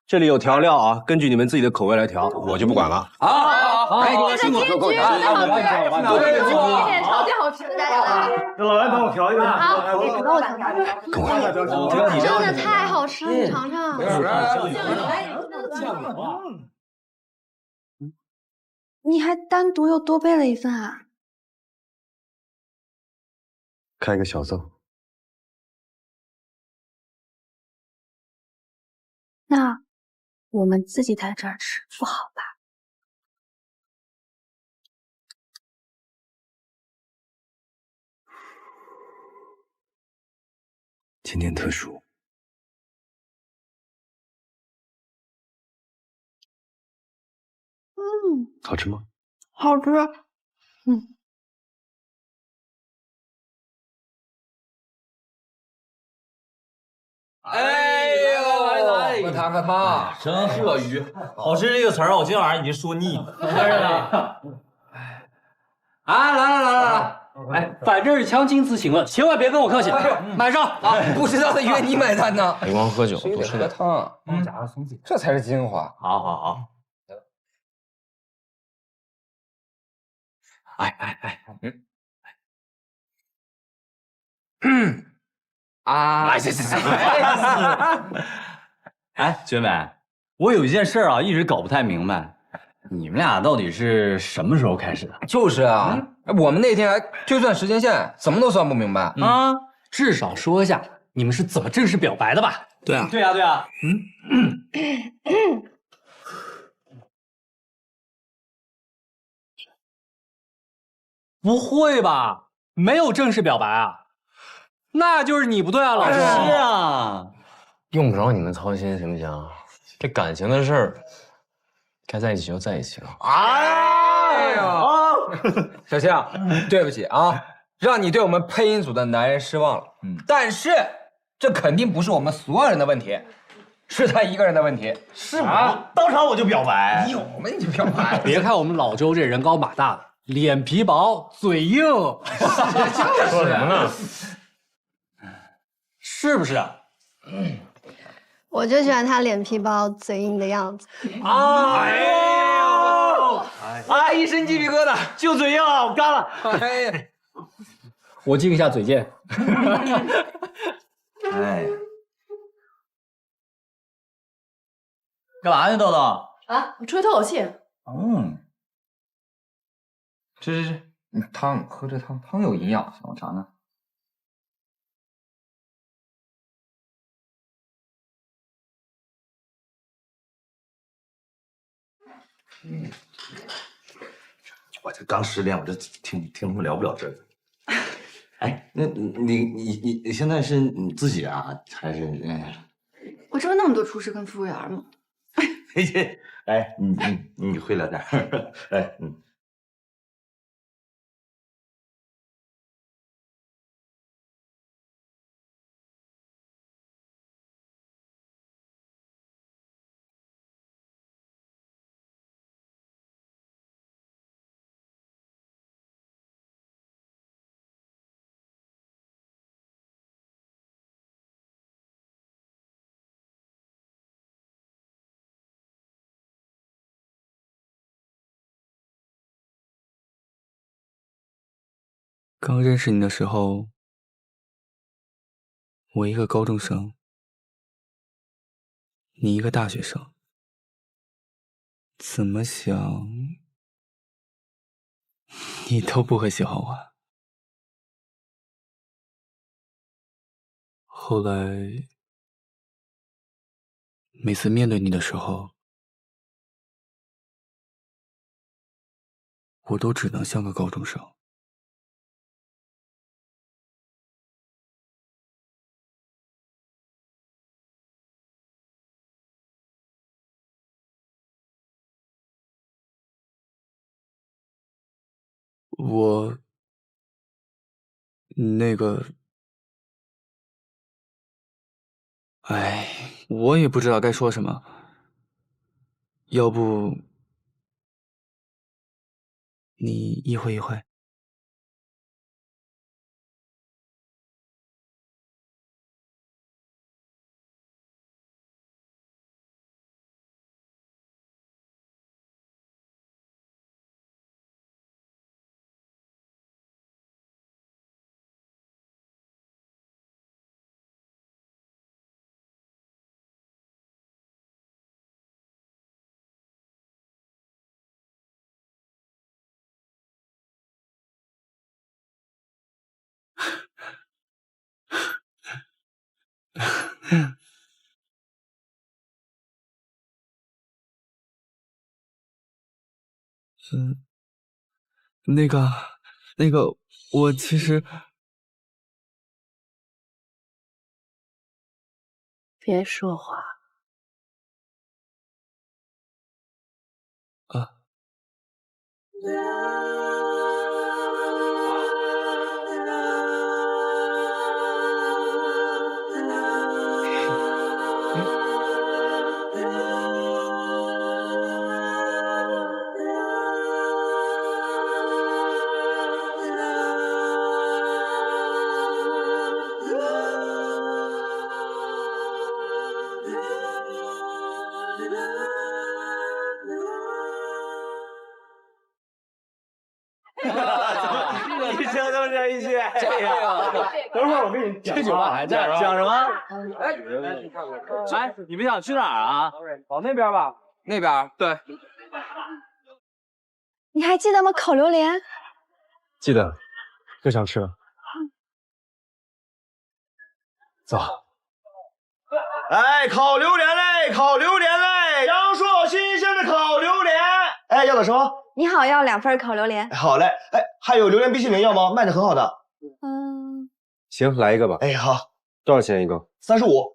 Speaker 10: 这里有调料啊，根据你们自己的口味来调，我就不管了。
Speaker 11: 好，
Speaker 10: 哎，
Speaker 11: 辛苦，
Speaker 10: 给我调。
Speaker 15: 超级好吃的，
Speaker 10: 让老来帮我调一个。
Speaker 7: 好，帮我调。
Speaker 10: 跟我
Speaker 7: 真的太好吃了，你尝尝。你还单独又多备了一份啊？
Speaker 8: 开个小灶。
Speaker 7: 那我们自己在这儿吃不好吧？
Speaker 8: 今天特殊。好吃吗？
Speaker 7: 好吃。
Speaker 21: 哎呦，
Speaker 11: 喝汤，
Speaker 21: 真鳄鱼，好吃这个词儿，我今天晚上已经说腻了。
Speaker 22: 来，哎，反正是强亲自请了，千万别跟我客气，买上啊！
Speaker 11: 不知道的约你买单呢。
Speaker 1: 别光喝酒，多吃点
Speaker 11: 汤，这才是精华。
Speaker 21: 好。行。哎，学美，我有一件事啊，一直搞不太明白，你们俩到底是什么时候开始的？
Speaker 11: 就是啊，我们那天还推算时间线，怎么都算不明白
Speaker 22: 啊。至少说一下你们是怎么正式表白的吧？
Speaker 21: 对啊。
Speaker 22: 不会吧？没有正式表白啊？那就是你不对啊，老师。
Speaker 21: 是啊，
Speaker 1: 用不着你们操心，行不行？这感情的事儿，该在一起就在一起了。
Speaker 11: 哎呀，小青，对不起啊，让你对我们配音组的男人失望了。但是这肯定不是我们所有人的问题，是他一个人的问题。
Speaker 21: 是我当场我就表白，
Speaker 11: 有吗？你就表白？
Speaker 22: 别看我们老周这人高马大的，脸皮薄，嘴硬。
Speaker 1: 说什么呢？
Speaker 22: 是不是？
Speaker 7: 我就喜欢他脸皮薄、嘴硬的样子。
Speaker 21: 啊，一身鸡皮疙瘩，就嘴硬啊，我干了。
Speaker 22: 哎，我记一下嘴贱。
Speaker 21: 哎，干嘛呢，豆豆？
Speaker 15: 啊，我出去透口气。
Speaker 21: 嗯，吃，汤，喝这汤，汤有营养，想我啥呢？
Speaker 12: 我这刚失恋，我这听他们聊不了这个。哎，那你现在是你自己啊，还是？
Speaker 9: 我这不那么多厨师跟服务员吗？
Speaker 12: 哎，你会聊点儿？哎，
Speaker 17: 刚认识你的时候，我一个高中生，你一个大学生，怎么想你都不会喜欢我。后来每次面对你的时候，我都只能像个高中生。我那个，哎，我也不知道该说什么。要不你意会一会？嗯，那个，我其实
Speaker 15: 别说话。
Speaker 17: 啊。
Speaker 21: 一生都是一句，这样。等会儿我跟你讲，这句话还在讲什么？哎，你们想去哪儿啊？往那边吧。那边？对。
Speaker 2: 你还记得吗？烤榴莲。
Speaker 16: 记得，就想吃了。走。
Speaker 8: 哎，烤榴莲嘞，烤榴莲嘞，阳朔新鲜的烤榴莲。哎，要点什么？
Speaker 7: 你好，要2份烤榴莲。
Speaker 8: 好嘞，哎，还有榴莲冰淇淋要吗？卖的很好的。
Speaker 16: 行，来一个吧。
Speaker 8: 哎，好。
Speaker 16: 多少钱一个
Speaker 8: ？35。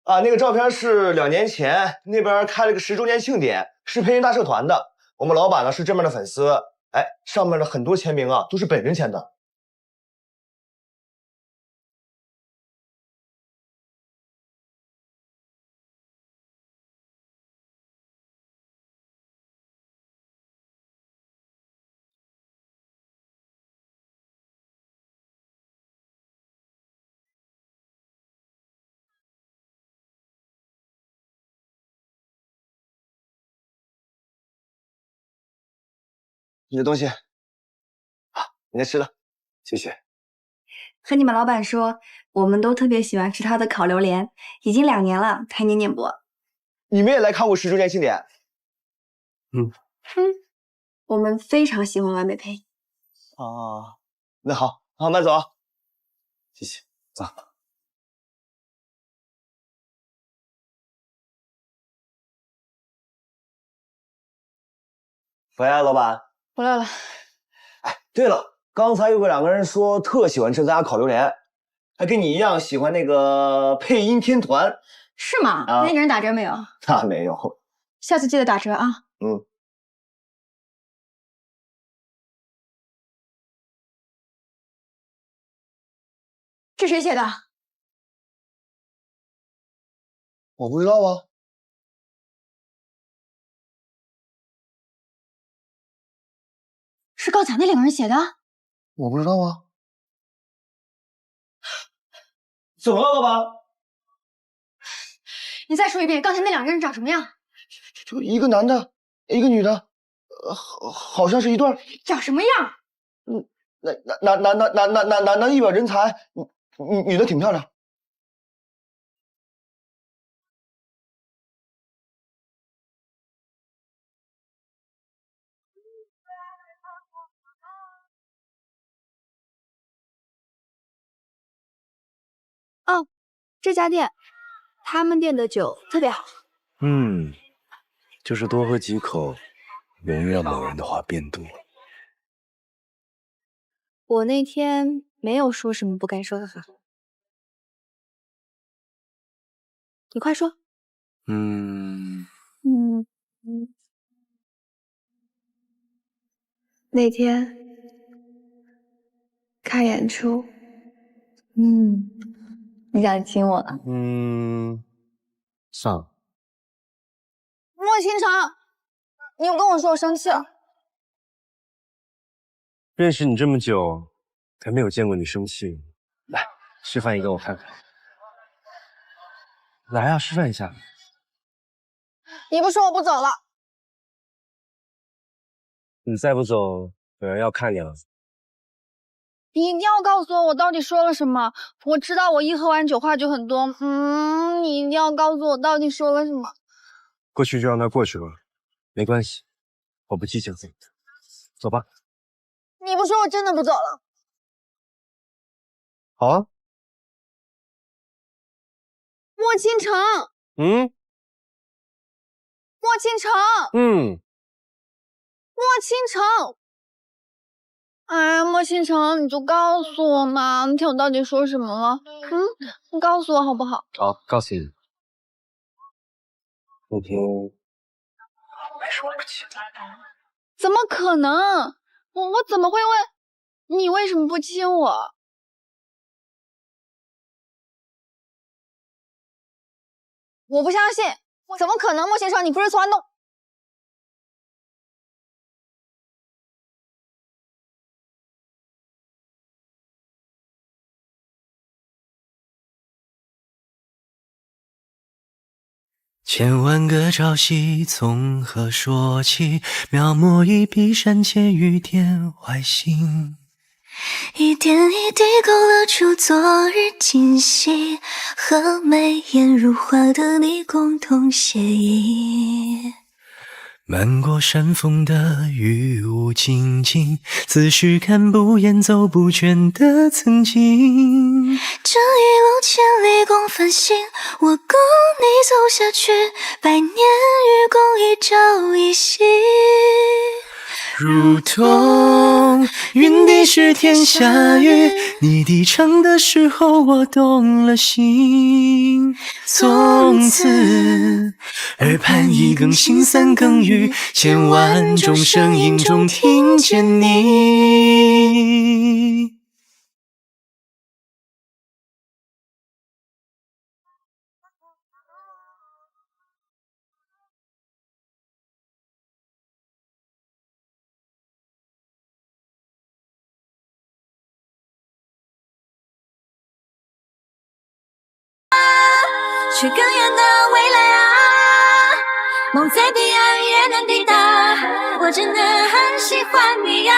Speaker 8: 啊，那个照片是2年前那边开了个10周年庆典，是配音大社团的。我们老板呢是这面的粉丝，哎，上面的很多签名啊都是本人签的。你的东西。好，你先吃了，谢谢。
Speaker 6: 和你们老板说，我们都特别喜欢吃他的烤榴莲，已经2年了，还念念不忘。
Speaker 8: 你们也来看我10周年庆典？
Speaker 6: 我们非常喜欢完美配音。
Speaker 8: 哦，那好，慢走啊。谢谢，走。回来了，老板。
Speaker 7: 回来了。
Speaker 8: 对了，刚才有个2个人说特喜欢吃咱家烤榴莲，还跟你一样喜欢那个配音天团，
Speaker 7: 是吗？
Speaker 8: 啊
Speaker 7: 那个人打折没有？
Speaker 8: 那没有。
Speaker 7: 下次记得打折啊。
Speaker 8: 嗯。
Speaker 7: 这谁写的？
Speaker 8: 我不知道啊。
Speaker 7: 是刚才那2个人写的？
Speaker 8: 我不知道啊。怎么了，老板？
Speaker 7: 你再说一遍，刚才那2个人长什么样？
Speaker 8: 就一个男的，一个女的，好像是一对儿。
Speaker 7: 长什么样？
Speaker 8: 男的一表人才，女的挺漂亮。
Speaker 2: 哦，这家店，他们店的酒特别好。
Speaker 16: 就是多喝几口，容易让某人的话变多。
Speaker 2: 我那天没有说什么不该说的话，你快说。那天看演出，你想亲我了？
Speaker 16: 上。
Speaker 7: 莫倾城，你有跟我说我生气了？
Speaker 16: 认识你这么久，还没有见过你生气。来，示范一个我看看。来啊，示范一下。
Speaker 7: 你不说我不走了。
Speaker 16: 你再不走，有人要看你了。
Speaker 7: 你一定要告诉我到底说了什么。我知道我一喝完酒话就很多，你一定要告诉我到底说了什么。
Speaker 16: 过去就让它过去了，没关系，我不计较。走吧。
Speaker 7: 你不说我真的不走了。
Speaker 16: 好啊。
Speaker 7: 莫倾城，莫倾城，莫倾城。哎呀，莫倾城，你就告诉我嘛，你听我到底说什么了？你告诉我好不好？
Speaker 16: 好，告诉你。那天没说不亲。
Speaker 7: 怎么可能？我怎么会问你为什么不亲我？我不相信，怎么可能？莫倾城，你不是从来都……
Speaker 5: 千万个朝夕从何说起？描摹一笔山间雨点外形，
Speaker 18: 一点一滴勾勒出昨日今夕，和眉眼如画的你共同写意。
Speaker 5: 漫过山峰的雨雾静静，自是看不厌走不倦的曾经。
Speaker 18: 这一路千里共繁星，我共你走下去，百年与共一朝一夕。
Speaker 5: 如同云滴是天下雨，你低唱的时候我动了心。从此耳畔一更心三更雨，千万种声音中听见你。
Speaker 18: 去更远的未来啊，梦在彼岸也能抵达。我真的很想喜欢你啊，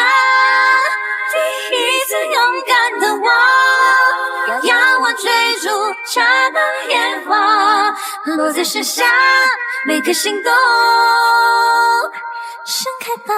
Speaker 18: 第一次勇敢的我，仰望追逐刹那烟花，落在盛夏，每颗心都盛开吧。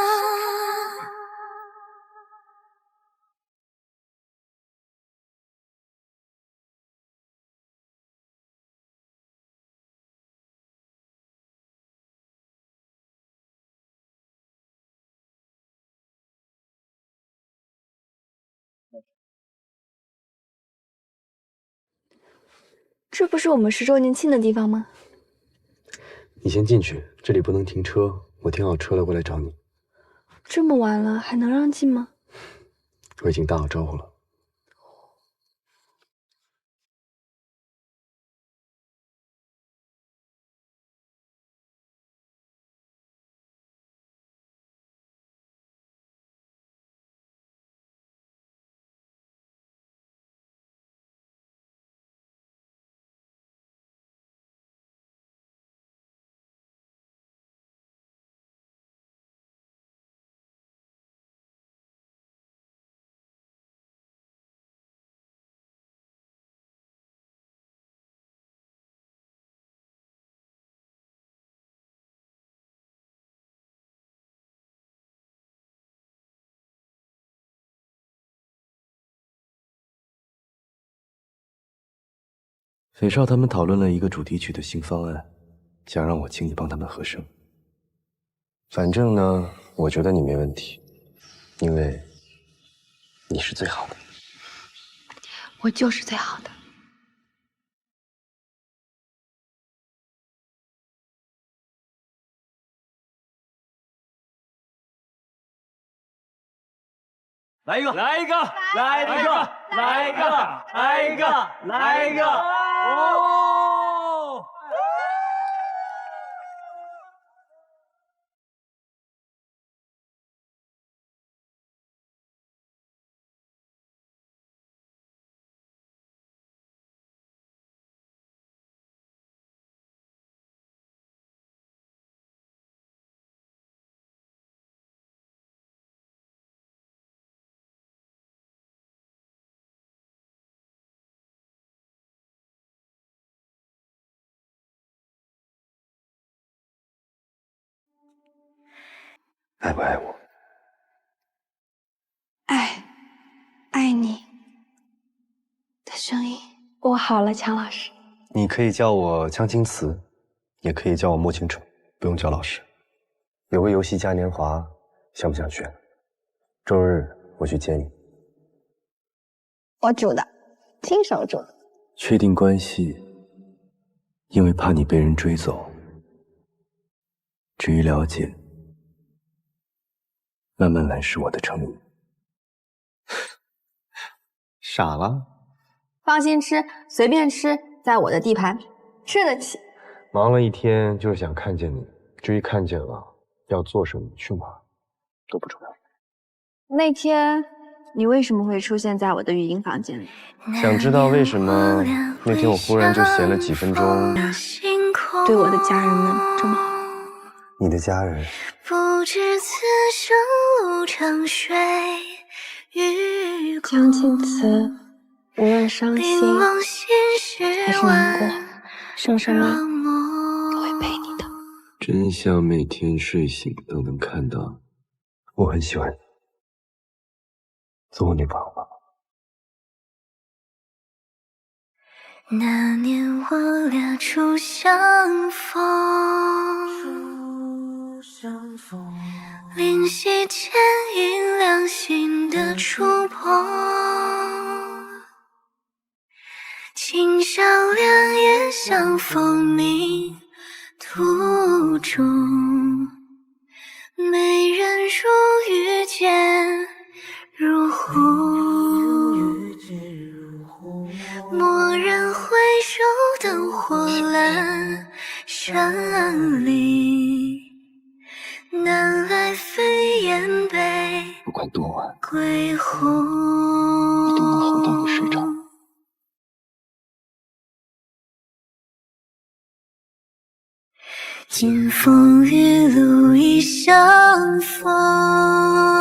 Speaker 2: 这不是我们10周年庆的地方吗？
Speaker 16: 你先进去，这里不能停车，我停好车了过来找你。
Speaker 2: 这么晚了还能让进吗？
Speaker 16: 我已经打好招呼了。
Speaker 8: 斐少他们讨论了一个主题曲的新方案，想让我请你帮他们和声。反正呢，我觉得你没问题，因为你是最好的。
Speaker 2: 我就是最好的。
Speaker 21: 来一个，来一个，来一个，来一个，来一个，来一个！哦！
Speaker 8: 爱不爱我？
Speaker 2: 爱你的声音。我好了，强老师。
Speaker 8: 你可以叫我江青瓷，也可以叫我莫清楚，不用叫老师。有个游戏嘉年华，想不想去？周日我去接你。
Speaker 2: 我煮的，亲手煮的。
Speaker 8: 确定关系，因为怕你被人追走。至于了解，慢慢来是我的诚意。
Speaker 16: 傻了？
Speaker 2: 放心吃，随便吃，在我的地盘，吃得起。
Speaker 16: 忙了一天就是想看见你，至于看见了要做什么去哪都不重要。
Speaker 2: 那天你为什么会出现在我的语音房间里？
Speaker 8: 想知道为什么那天我忽然就闲了几分钟，
Speaker 2: 对我的家人们这么好？
Speaker 8: 你的家人？
Speaker 18: 不知此生路长水与共，
Speaker 2: 江青瓷，无论伤心还是难过，圣上们都会陪你的。
Speaker 8: 真想每天睡醒都能看到。我很喜欢你，做我女朋友吧。
Speaker 18: 那年我俩初相逢，灵犀牵引两心的触碰，今宵两眼相逢命途中，美人如遇见如虹，蓦然回首，灯火阑珊里，南来飞燕北，
Speaker 8: 不管多晚，
Speaker 18: 归鸿，
Speaker 8: 你都能哄到我睡着。
Speaker 18: 金风玉露一相逢。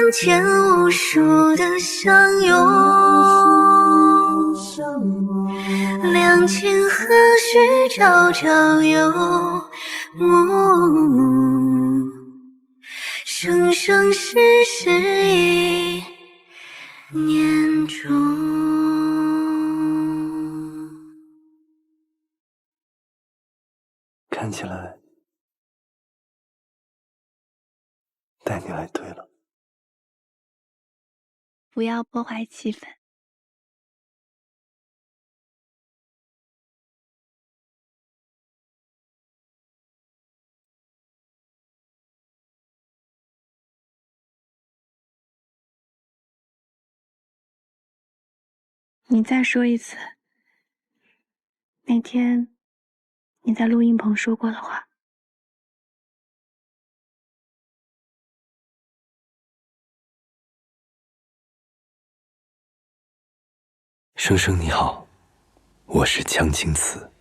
Speaker 18: 人间无数的相拥，两情何须朝朝又暮，生生世世一念中。
Speaker 16: 看起来带你来对了。
Speaker 2: 不要破坏气氛。你再说一次，那天你在录音棚说过的话。
Speaker 8: 生生你好，我是江青瓷。